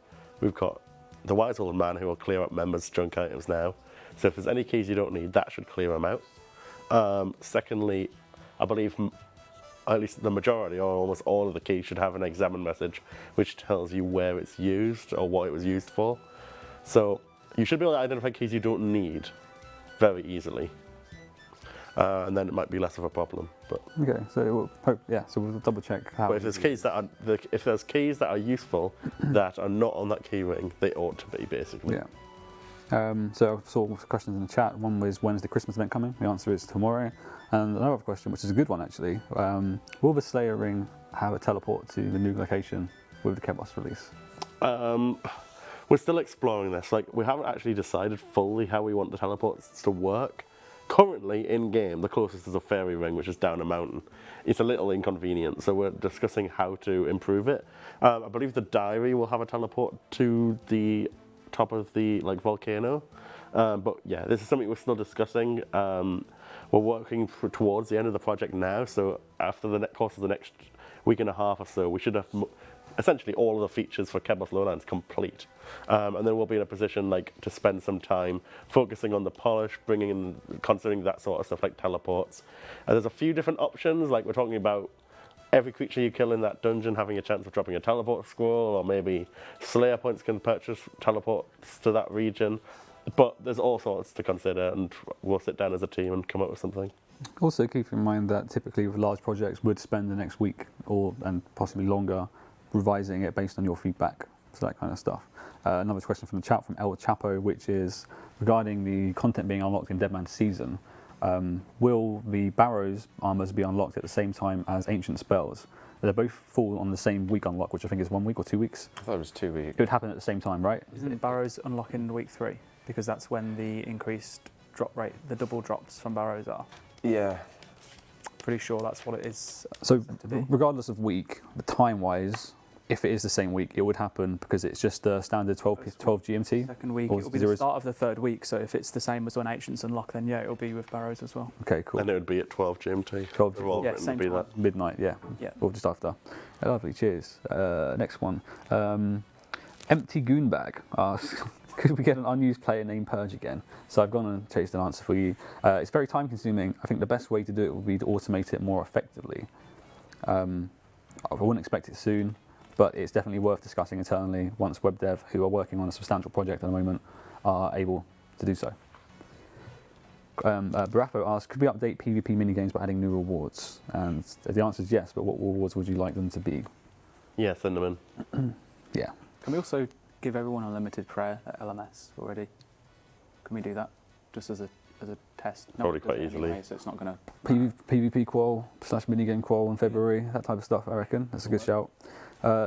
we've got the wise old man who will clear up members' junk items now. So if there's any keys you don't need, that should clear them out. Secondly, I believe at least the majority or almost all of the keys should have an examine message which tells you where it's used or what it was used for. So you should be able to identify keys you don't need very easily. And then it might be less of a problem. But Okay, so we'll double check how. But if there's keys that are useful that are not on that key ring, they ought to be basically. Yeah. So I saw questions in the chat. One was, when's the Christmas event coming? The answer is tomorrow. And another question, which is a good one actually. Will the Slayer ring have a teleport to the new location with the Compost release? We're still exploring this. Like, we haven't actually decided fully how we want the teleports to work. Currently, in game, the closest is a fairy ring, which is down a mountain. It's a little inconvenient, so we're discussing how to improve it. I believe the diary will have a teleport to the top of the volcano. But yeah, this is something we're still discussing. We're working towards the end of the project now, so after the course of the next week and a half or so, we should have essentially all of the features for Compost Lowlands complete. And then we'll be in a position to spend some time focusing on the polish, considering that sort of stuff like teleports. There's a few different options, like we're talking about every creature you kill in that dungeon having a chance of dropping a teleport scroll, or maybe Slayer points can purchase teleports to that region. But there's all sorts to consider, and we'll sit down as a team and come up with something. Also keep in mind that typically with large projects would spend the next week and possibly longer revising it based on your feedback, so that kind of stuff. Another question from the chat from El Chapo, which is regarding the content being unlocked in Deadman Season. Will the Barrows armors be unlocked at the same time as Ancient Spells? They both fall on the same week unlock, which I think is 1 week or 2 weeks. I thought it was 2 weeks. It would happen at the same time, right? Isn't Barrows unlocking week 3? Because that's when the increased drop rate, the double drops from Barrows are. Yeah. Pretty sure that's what it is. So regardless of week, the time-wise, if it is the same week, it would happen because it's just the standard 12 GMT. Second week, Or it'll be zero- the start of the third week, so if it's the same as when Ancients unlock, then yeah, it'll be with Barrows as well. Okay, cool. And it would be at 12 GMT. 12 They're all Yeah, written same to be time. that. Midnight, yeah. Yeah. Or just after. Lovely, cheers. Next one. Empty Goon Bag asks, could we get an unused player named Purge again? So I've gone and chased an answer for you. It's very time consuming. I think the best way to do it would be to automate it more effectively. I wouldn't expect it soon, but it's definitely worth discussing internally once web dev, who are working on a substantial project at the moment, are able to do so. Barafo asks, could we update PvP minigames by adding new rewards? And the answer is yes, but what rewards would you like them to be? Yeah, Thunderman. Yeah. Can we also give everyone unlimited prayer at LMS already? Can we do that just as a test? No, Probably it does quite it easily. anyway, so it's not going to. PvP qual / minigame qual in February, that type of stuff, I reckon. That's a good shout.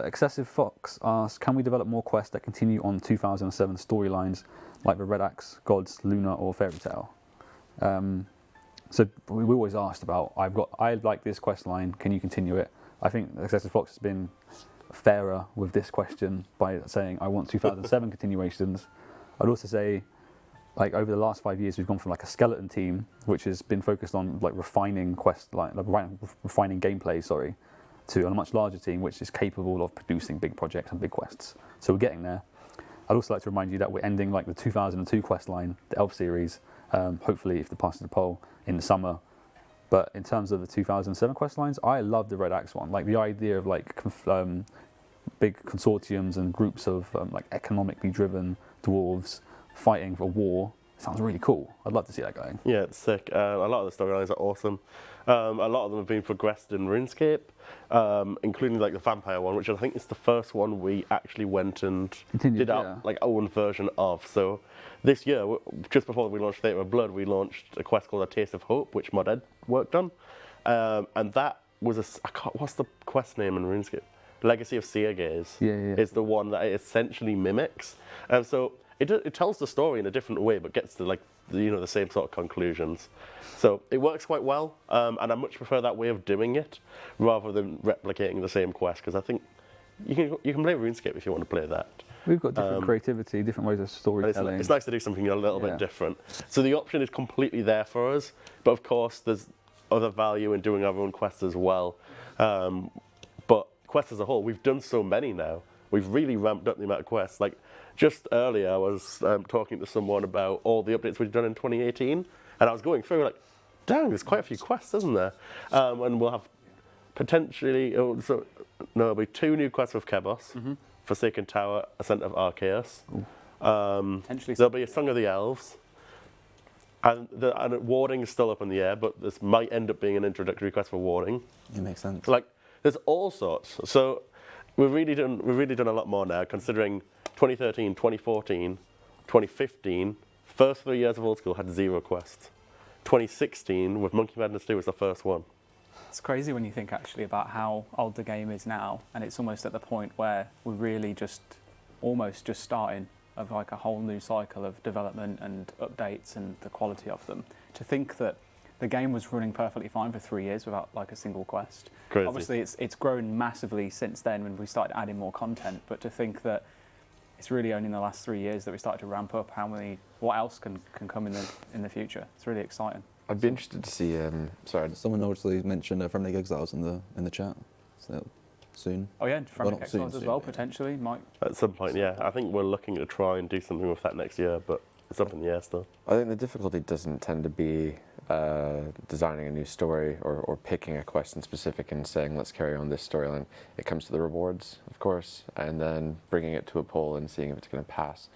Excessive Fox asks, can we develop more quests that continue on 2007 storylines like the Red Axe, Gods, Luna, or Fairy Tale? So we always asked about, I like this quest line, can you continue it? I think Excessive Fox has been fairer with this question by saying I want 2007 continuations. I'd also say, over the last 5 years, we've gone from a skeleton team, which has been focused on refining refining gameplay, to a much larger team, which is capable of producing big projects and big quests. So we're getting there. I'd also like to remind you that we're ending the 2002 quest line, the Elf series, hopefully if it passes the poll in the summer. But in terms of the 2007 quest lines, I love the Red Axe one. The idea of big consortiums and groups of economically driven dwarves fighting for war sounds really cool. I'd love to see that going. Yeah, it's sick. A lot of the storylines are awesome. A lot of them have been progressed in RuneScape, including the vampire one, which I think is the first one we actually went and did our own version of. So this year, just before we launched Theatre of Blood, we launched a quest called A Taste of Hope, which Mod Ed worked on, and that was what's the quest name in RuneScape? Legacy of Seergaze is the one that it essentially mimics. So it tells the story in a different way, but gets to the same sort of conclusions. So it works quite well, and I much prefer that way of doing it rather than replicating the same quest, because I think you can play RuneScape if you want to play that. We've got different creativity, different ways of And storytelling. it's nice to do something a little Yeah. bit different. So the option is completely there for us, but of course there's other value in doing our own quests as well. But quests as a whole, we've done so many now. We've really ramped up the amount of quests. Like just earlier, I was talking to someone about all the updates we've done in 2018, and I was going through like, dang, there's quite a few quests, isn't there? And we'll have potentially, there'll be 2 new quests with Kebos, Forsaken Tower, Ascent of Arceus. Potentially There'll be a Song of the Elves. And Warding is still up in the air, but this might end up being an introductory quest for Warding. It makes sense. Like, there's all sorts. So we've really done a lot more now, considering 2013, 2014, 2015, first 3 years of Old School had 0 quests. 2016, with Monkey Madness 2 was the first one. It's crazy when you think actually about how old the game is now, and it's almost at the point where we're really almost just starting of like a whole new cycle of development and updates and the quality of them. To think that the game was running perfectly fine for 3 years without like a single quest. Crazy. Obviously, it's grown massively since then when we started adding more content. But to think that it's really only in the last 3 years that we started to ramp up what else can come in the future. It's really exciting. I'd be interested to see. Sorry. Someone obviously mentioned Friendly Exiles in the chat. So soon. Oh yeah, Friendly not soon, Exiles as soon, well yeah. potentially might. At some point, yeah. I think we're looking to try and do something with that next year, but it's up in the air still. I think the difficulty doesn't tend to be designing a new story or picking a quest in specific and saying, let's carry on this storyline. It comes to the rewards, of course, and then bringing it to a poll and seeing if it's going to pass.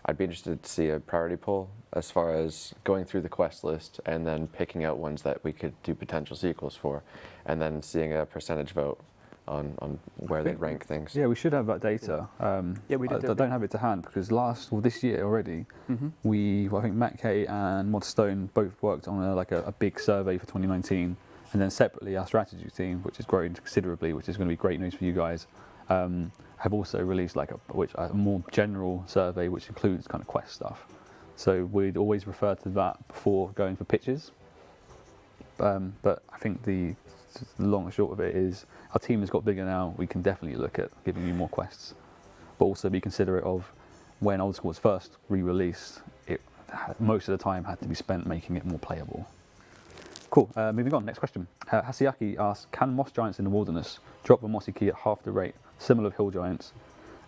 I'd be interested to see a priority poll as far as going through the quest list and then picking out ones that we could do potential sequels for, and then seeing a percentage vote on where they rank things. Yeah, we should have that data. Yeah, we did. I don't have it to hand because this year already, I think Matt K and Mod Stone both worked on a big survey for 2019, and then separately our strategy team, which has grown considerably, which is going to be great news for you guys, have also released a more general survey which includes kind of quest stuff. So we'd always refer to that before going for pitches. But I think the long and short of it is our team has got bigger now. We can definitely look at giving you more quests, but also be considerate of when Old School was first re-released. It most of the time had to be spent making it more playable. Cool. Moving on. Next question. Hasiaki asks, can moss giants in the wilderness drop the mossy key at half the rate, similar to hill giants?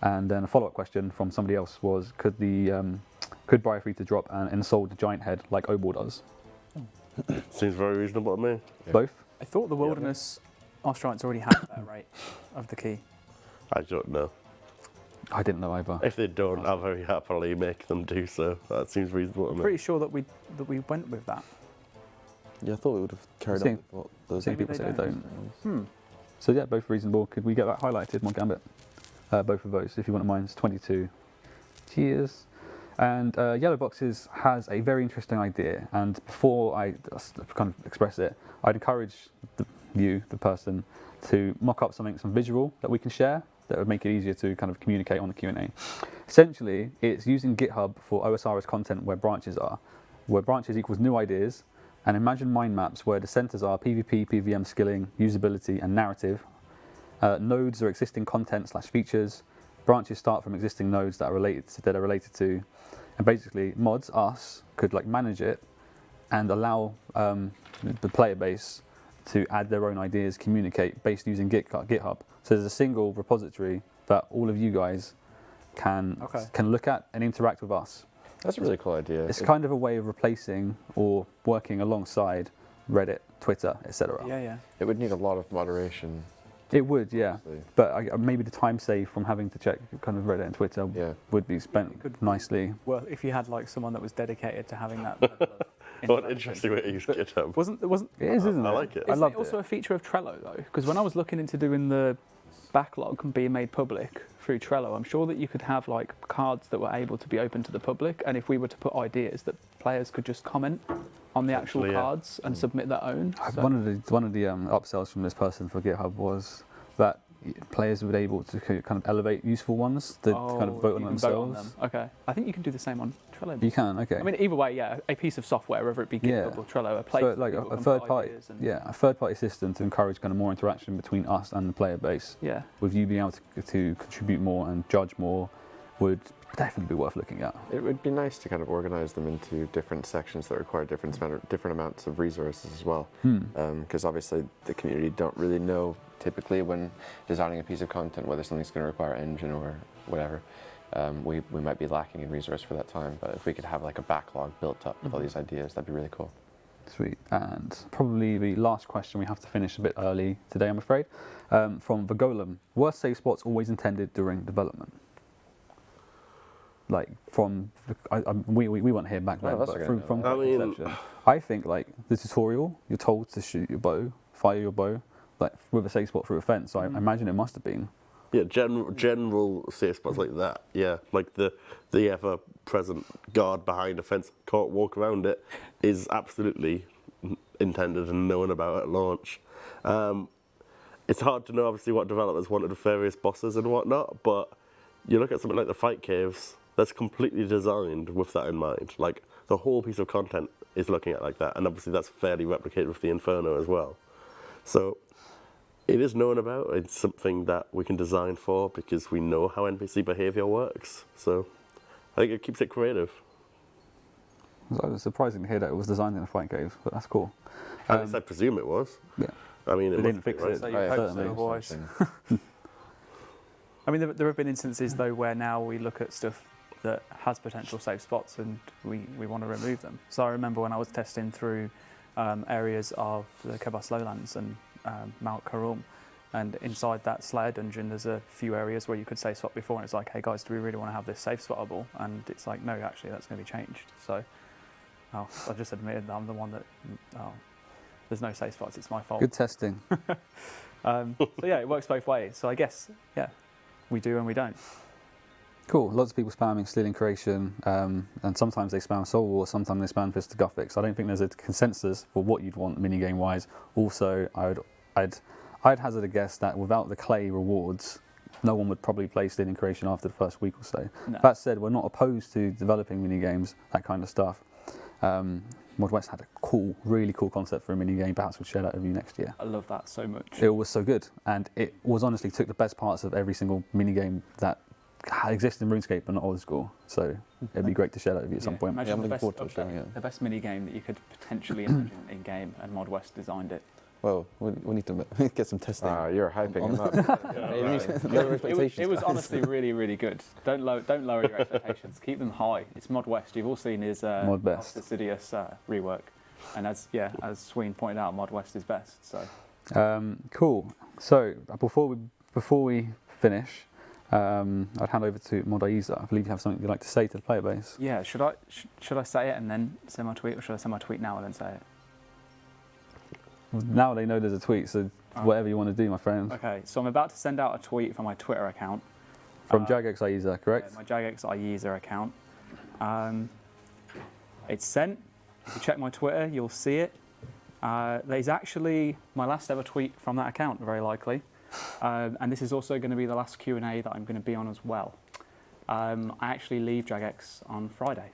And then a follow-up question from somebody else was, could Briarfree drop an ensouled giant head like Obor does? Seems very reasonable to me. Yeah. Both? I thought the Wilderness Moss Giants already had that rate of the key. I don't know. I didn't know either. If they don't, I'll very happily make them do so. That seems reasonable to me. Pretty sure that we went with that. Yeah, I thought we would have carried on with what those Some Maybe people they say they don't. Hmm. So yeah, both reasonable. Could we get that highlighted, Mod Gambit? Both of those, if you wouldn't mind. It's 22. Cheers. And Yellow Boxes has a very interesting idea. And before I kind of express it, I'd encourage the person, to mock up some visual that we can share that would make it easier to kind of communicate on the Q&A. Essentially, it's using GitHub for OSRS content where branches are, where branches equals new ideas, and imagine mind maps where the centers are PvP, PvM skilling, usability, and narrative. Nodes are existing content / features. Branches start from existing nodes that are related to, and basically mods, us, could manage it and allow the player base to add their own ideas, communicate based using GitHub. So there's a single repository that all of you guys can look at and interact with us. That's a really cool idea. It's kind of a way of replacing or working alongside Reddit, Twitter, etc. Yeah. It would need a lot of moderation. It would, yeah. Actually. But maybe the time saved from having to check kind of Reddit and Twitter would be spent nicely. Well, if you had someone that was dedicated to having that level of What an interesting way to use GitHub. Wasn't It is, isn't it? I like it. I Isn't love it also it. a feature of Trello though? Because when I was looking into doing the backlog and being made public through Trello, I'm sure that you could have cards that were able to be open to the public, and if we were to put ideas, that players could just comment on the actual Actually, yeah. cards and submit their own. So- One of the upsells from this person for GitHub was that players would be able to kind of elevate useful ones to kind of vote on you can themselves. them. Okay. I think you can do the same on Trello. You can, okay. I mean, either way, yeah, a piece of software, whether it be GitHub or Trello, a place So where like people a can third put party, ideas and- a third party system to encourage kind of more interaction between us and the player base. Yeah. With you being able to contribute more and judge more would definitely be worth looking at. It would be nice to kind of organize them into different sections that require different amounts of resources as well. Because obviously the community don't really know typically when designing a piece of content whether something's going to require engine or whatever. We might be lacking in resource for that time, but if we could have like a backlog built up with all these ideas, that'd be really cool. Sweet. And probably the last question, we have to finish a bit early today, I'm afraid. From the Golem, were save spots always intended during development? Like we weren't here back then, that's but okay. from I mean- conception, I think like the tutorial, you're told to shoot your bow, fire your bow, like with a safe spot through a fence. So I imagine it must have been. Yeah, general safe spots like that. Yeah, like the ever-present guard behind a fence, can't walk around it, is absolutely intended and known about at launch. It's hard to know, obviously, what developers wanted of various bosses and whatnot, but you look at something like the fight caves, that's completely designed with that in mind. Like, the whole piece of content is looking at like that, and obviously that's fairly replicated with the Inferno as well. So it is known about, it's something that we can design for because we know how NPC behavior works. So I think it keeps it creative. I was surprising to hear that it was designed in a fight cave, but that's cool. At least I presume it was. Yeah. I mean, They it didn't must be, fix right? it. So you Oh, yeah. hope so, Certainly. otherwise. I mean, there have been instances though where now we look at stuff that has potential safe spots and we want to remove them. So I remember when I was testing through areas of the Kebas Lowlands and Mount Karum, and inside that Slayer dungeon there's a few areas where you could safe spot before, and it's like, hey guys, do we really want to have this safe spottable? And it's like, no, actually that's going to be changed. So I just admitted that I'm the one that there's no safe spots, it's my fault. Good testing. So yeah, it works both ways. So I guess, yeah, we do and we don't. Cool. Lots of people spamming Stealing Creation, and sometimes they spam Soul War, sometimes they spam Fistigraphics. I don't think there's a consensus for what you'd want minigame wise. Also, I'd hazard a guess that without the clay rewards, no one would probably play Stealing Creation after the first week or so. No. That said, we're not opposed to developing minigames, that kind of stuff. Mod West had a really cool concept for a minigame. Perhaps we'll share that with you next year. I love that so much. It was so good, and it was honestly took the best parts of every single minigame that exists in RuneScape but not Old School. So it'd be great to share that with you at some point. Imagine Yeah, I'm the looking best forward to sharing it. The best mini game that you could potentially imagine in game, and Mod West designed it. Well, we need to get some testing. You're hyping him up. Lower expectations, It was guys. honestly really, really good. Don't lower your expectations. Keep them high. It's Mod West. You've all seen his Mod Best. Fastidious rework, and as Sween pointed out, Mod West is best. So Cool. So before we finish, I'd hand over to Mod Ayiza. I believe you have something you'd like to say to the player base. yeah, should I say it and then send my tweet, or should I send my tweet now and then say it? Now they know there's a tweet, so whatever you want to do, my friend. Okay, so I'm about to send out a tweet from my Twitter account. From Jagex Ayiza, correct? Yeah, my Jagex Ayizas account. It's sent. If you check my Twitter, you'll see it. There's actually my last ever tweet from that account, very likely. And this is also going to be the last Q&A that I'm going to be on as well. I actually leave Jagex on Friday.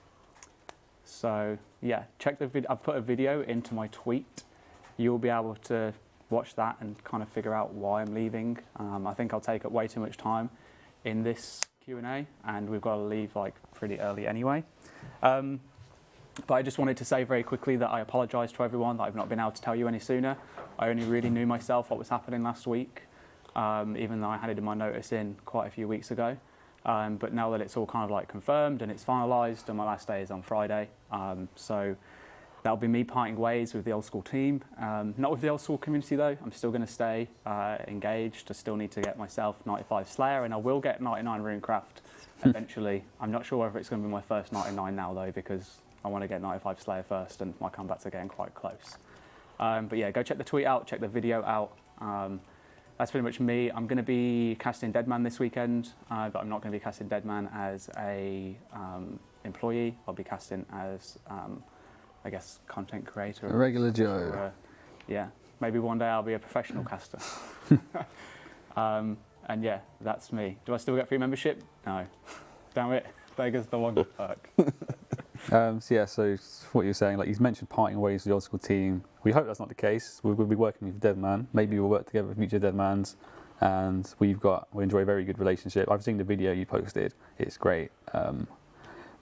So yeah, check the video. I've put a video into my tweet. You'll be able to watch that and kind of figure out why I'm leaving. I think I'll take up way too much time in this Q&A, and we've got to leave like pretty early anyway. But I just wanted to say very quickly that I apologise to everyone that I've not been able to tell you any sooner. I only really knew myself what was happening last week, even though I handed my notice in quite a few weeks ago. But now that it's all kind of like confirmed and it's finalised, and my last day is on Friday, so that'll be me parting ways with the Old School team. Not with the Old School community though. I'm still going to stay engaged. I still need to get myself 95 Slayer, and I will get 99 Runecraft eventually. I'm not sure whether it's going to be my first 99 now though, because I want to get 95 Slayer first, and my combats are getting quite close. But yeah, go check the tweet out, check the video out. That's pretty much me. I'm going to be casting Deadman this weekend, but I'm not going to be casting Deadman as a employee. I'll be casting as I guess content creator. A regular Joe. Or, yeah, maybe one day I'll be a professional caster. And yeah, that's me. Do I still get free membership? No. Damn it. Vegas the one perk. So what you're saying, like you mentioned parting ways with the Old School team. We hope that's not the case. We'll be working with Deadman. Maybe we'll work together with future Deadmans. And we enjoy a very good relationship. I've seen the video you posted. It's great.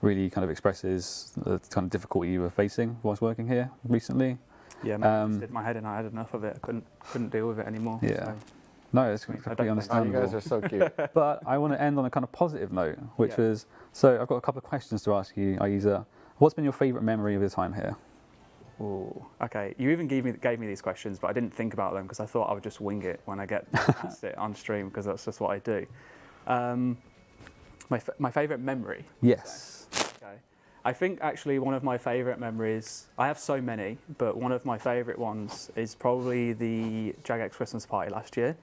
Really kind of expresses the kind of difficulty you were facing whilst working here recently. Yeah, man, just did my head in. I had enough of it. I couldn't deal with it anymore. Yeah. So. No, it's Sweet. completely Oh, you understandable. guys are so cute. But I want to end on a kind of positive note, which Yeah. was, so I've got a couple of questions to ask you, Ayiza. What's been your favourite memory of your time here? Ooh, okay. You even gave me these questions, but I didn't think about them because I thought I would just wing it when I get past it on stream because that's just what I do. My favourite memory. Yes. Okay. I think actually one of my favourite memories, I have so many, but one of my favourite ones is probably the Jagex Christmas party last year,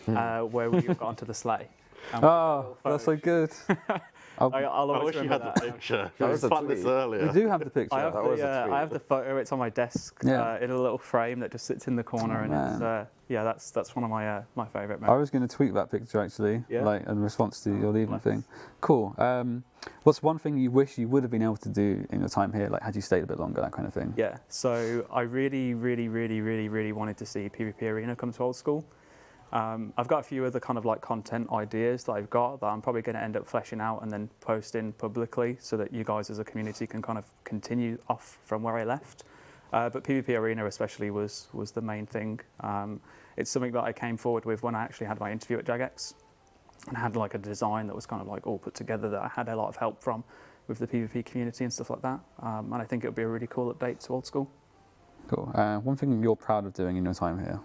where we got onto the sleigh. And we Oh, did a that's so little good. I'll I always wish you remember had that. the picture. That I was a planned this tweet. earlier. We do have the picture. I have, That was a the, tweet. I have the photo. It's on my desk Yeah. in a little frame that just sits in the corner, Oh, and man. it's that's one of my my favourite I memories. was going to tweet that picture actually, Yeah? like in response to your leaving nice. thing. Cool. What's one thing you wish you would have been able to do in your time here, like had you stayed a bit longer, that kind of thing? Yeah. So I really wanted to see PvP Arena come to Old School. I've got a few other kind of like content ideas that I've got that I'm probably going to end up fleshing out and then posting publicly so that you guys as a community can kind of continue off from where I left. But PvP Arena especially was the main thing. It's something that I came forward with when I actually had my interview at Jagex and had like a design that was kind of like all put together that I had a lot of help from with the PvP community and stuff like that. And I think it would be a really cool update to Old School. Cool. One thing you're proud of doing in your time here.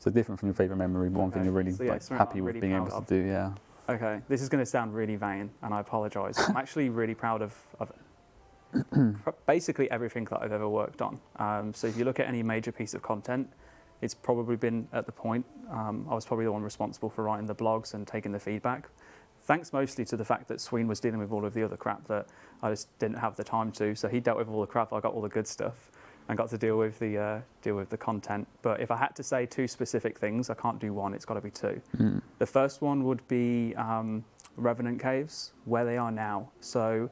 So different from your favourite memory, but one thing Okay. you're really So, yeah, like, something happy I'm with really being able proud to of. do. Yeah. Okay, this is going to sound really vain, and I apologise. I'm actually really proud of basically everything that I've ever worked on. So if you look at any major piece of content, it's probably been at the point. I was probably the one responsible for writing the blogs and taking the feedback. Thanks mostly to the fact that Sween was dealing with all of the other crap that I just didn't have the time to. So he dealt with all the crap, I got all the good stuff, and got to deal with the content. But if I had to say two specific things, I can't do one. It's got to be two. The first one would be Revenant Caves, where they are now. So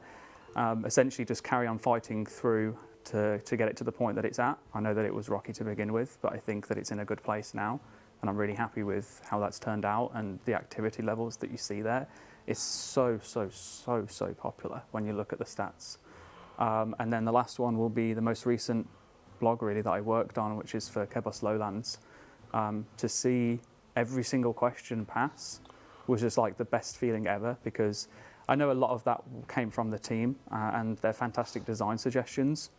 essentially, just carry on fighting through to get it to the point that it's at. I know that it was rocky to begin with, but I think that it's in a good place now, and I'm really happy with how that's turned out and the activity levels that you see there. It's so popular when you look at the stats. And then the last one will be the most recent blog really that I worked on, which is for Kebos Lowlands. To see every single question pass was just like the best feeling ever, because I know a lot of that came from the team and their fantastic design suggestions,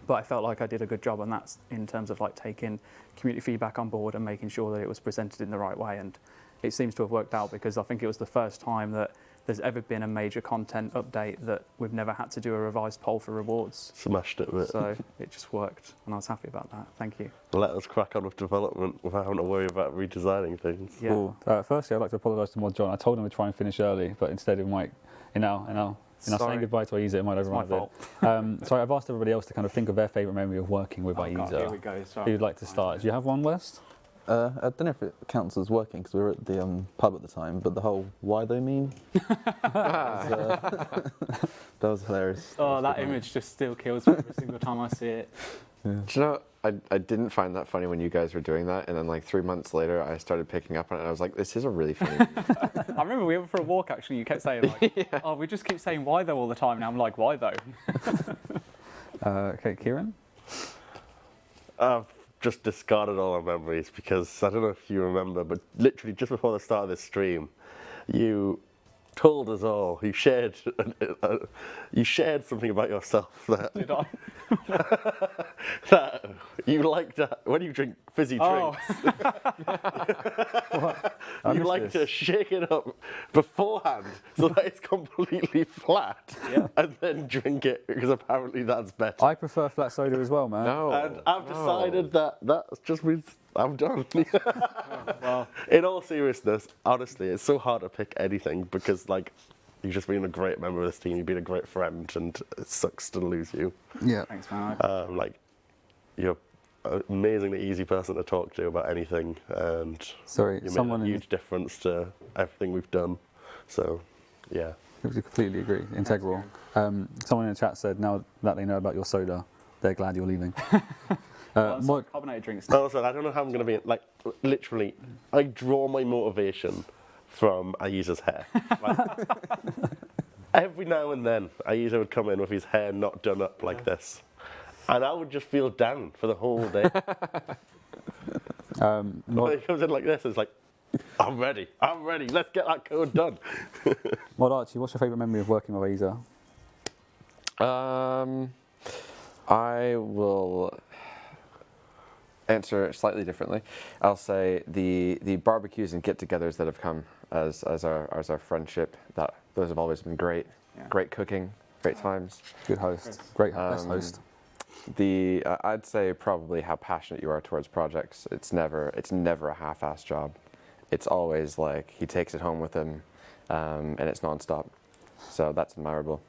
but I felt like I did a good job on that in terms of like taking community feedback on board and making sure that it was presented in the right way. And it seems to have worked out, because I think it was the first time that there's ever been a major content update that we've never had to do a revised poll for rewards. Smashed it, mate. So it just worked, and I was happy about that. Thank you. Let us crack on with development without having to worry about redesigning things. Yeah. Cool. Firstly, I'd like to apologise to Mod John. I told him to try and finish early, but instead of Mike, in our saying Sorry. goodbye to Ayiza, it might It's my overrun a fault. bit. So I've asked everybody else to kind of think of their favourite memory of working with Oh, God, here we Ayiza. go. Sorry. Who'd like to start? Do you have one, West? I don't know if it counts as working because we were at the pub at the time, but the whole "why though" meme that was hilarious. Oh, that image just still kills me every single time I see it. Do you know, I didn't find that funny when you guys were doing that, and then like 3 months later, I started picking up on it, and I was like, this is a really funny meme. I remember we went for a walk, actually. You kept saying, like, oh, we just keep saying why though all the time. Now I'm like, why though? Okay, Kieran? I've just discarded all our memories because I don't know if you remember, but literally just before the start of this stream, you told us all, you shared something about yourself that, Did I? that you like to, when you drink fizzy Oh. drinks, I you missed like this. to shake it up beforehand so that it's completely flat, Yeah. and then drink it because apparently that's better. I prefer flat soda as well, man. No. And I've decided that just means I'm done. Well, In all seriousness, honestly, it's so hard to pick anything because, like, you've just been a great member of this team, you've been a great friend, and it sucks to lose you. Yeah. thanks, man. Like, you're an amazingly easy person to talk to about anything, and Sorry, you someone made a in huge difference to everything we've done. So, yeah. I completely agree. Integral. Someone in the chat said now that they know about your soda, they're glad you're leaving. Well, carbonated drinks. Also, I don't know how I'm going to be, like, literally, I draw my motivation from Ayiza's hair. Like, every now and then, Ayiza would come in with his hair not done up like this. And I would just feel down for the whole day. When he comes in like this, it's like, I'm ready, let's get that code done. Mod Archie, what's your favourite memory of working with Ayiza? I will answer it slightly differently. I'll say the barbecues and get-togethers that have come as our friendship, those have always been great. Yeah. Great cooking, great times. Good host. Great best host. I'd say probably how passionate you are towards projects. It's never a half-assed job. It's always like he takes it home with him, and it's non-stop. So that's admirable.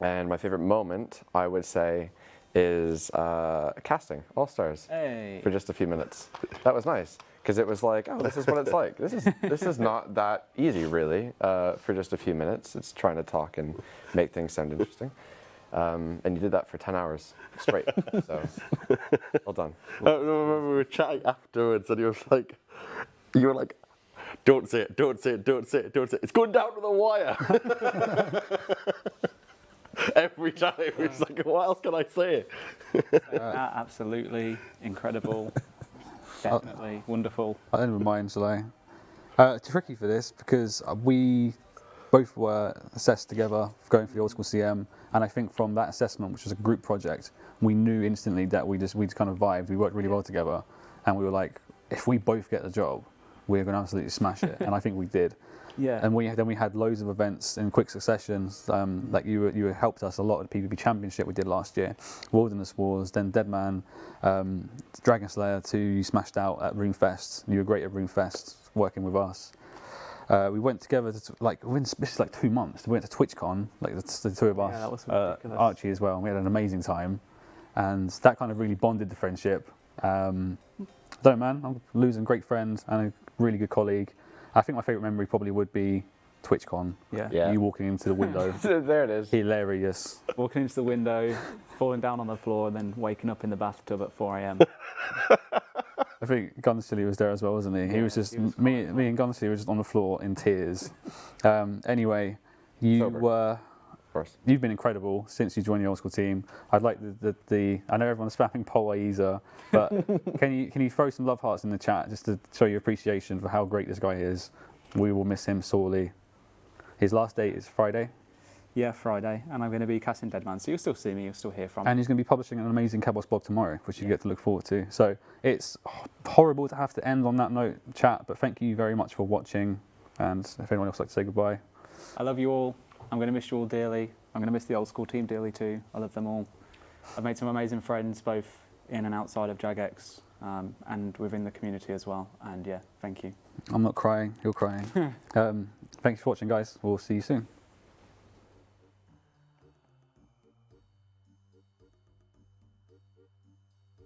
And my favorite moment, I would say, is casting All Stars for just a few minutes. That was nice because it was like, oh, this is what it's like. This is not that easy, really. For just a few minutes, it's trying to talk and make things sound interesting. And you did that for 10 hours straight. So, well done. I remember we were chatting afterwards, and you were like, don't say it, don't say it, don't say it, don't say it. It's going down to the wire. Every time, it's like, what else can I say? Absolutely incredible. Definitely wonderful. I don't mind, shall I? It's tricky for this because we both were assessed together going for the Old School CM, and I think from that assessment, which was a group project, we knew instantly that we just kind of vibed. We worked really well together, and we were like, if we both get the job, we're going to absolutely smash it, and I think we did. Yeah. And then we had loads of events in quick succession. Like you helped us a lot at the PvP Championship we did last year, Wilderness Wars, then Deadman, Dragon Slayer 2. You smashed out at RuneFest. You were great at RuneFest working with us. We went together to this is like 2 months. We went to TwitchCon, like the two of us, that was ridiculous. Archie as well. And we had an amazing time, and that kind of really bonded the friendship. I'm losing great friends and a really good colleague. I think my favourite memory probably would be TwitchCon. Yeah. You walking into the window. There it is. Hilarious. Walking into the window, falling down on the floor, and then waking up in the bathtub at 4 a.m. I think Gunsilly was there as well, wasn't he? He was just me and Gunsilly were just on the floor in tears. Anyway, you've been incredible since you joined the Old School team. I'd like I know everyone's spamming Mod Ayiza, but can you throw some love hearts in the chat just to show your appreciation for how great this guy is? We will miss him sorely. His last date is Friday. Yeah, Friday, and I'm going to be casting Deadman, so you'll still see me, you'll still hear from me. And he's going to be publishing an amazing Compost blog tomorrow, which you get to look forward to. So it's horrible to have to end on that note, chat, but thank you very much for watching. And if anyone else would like to say goodbye. I love you all. I'm going to miss you all dearly. I'm going to miss the Old School team dearly too. I love them all. I've made some amazing friends, both in and outside of JagX, and within the community as well. And yeah, thank you. I'm not crying, you're crying. Thanks for watching, guys. We'll see you soon.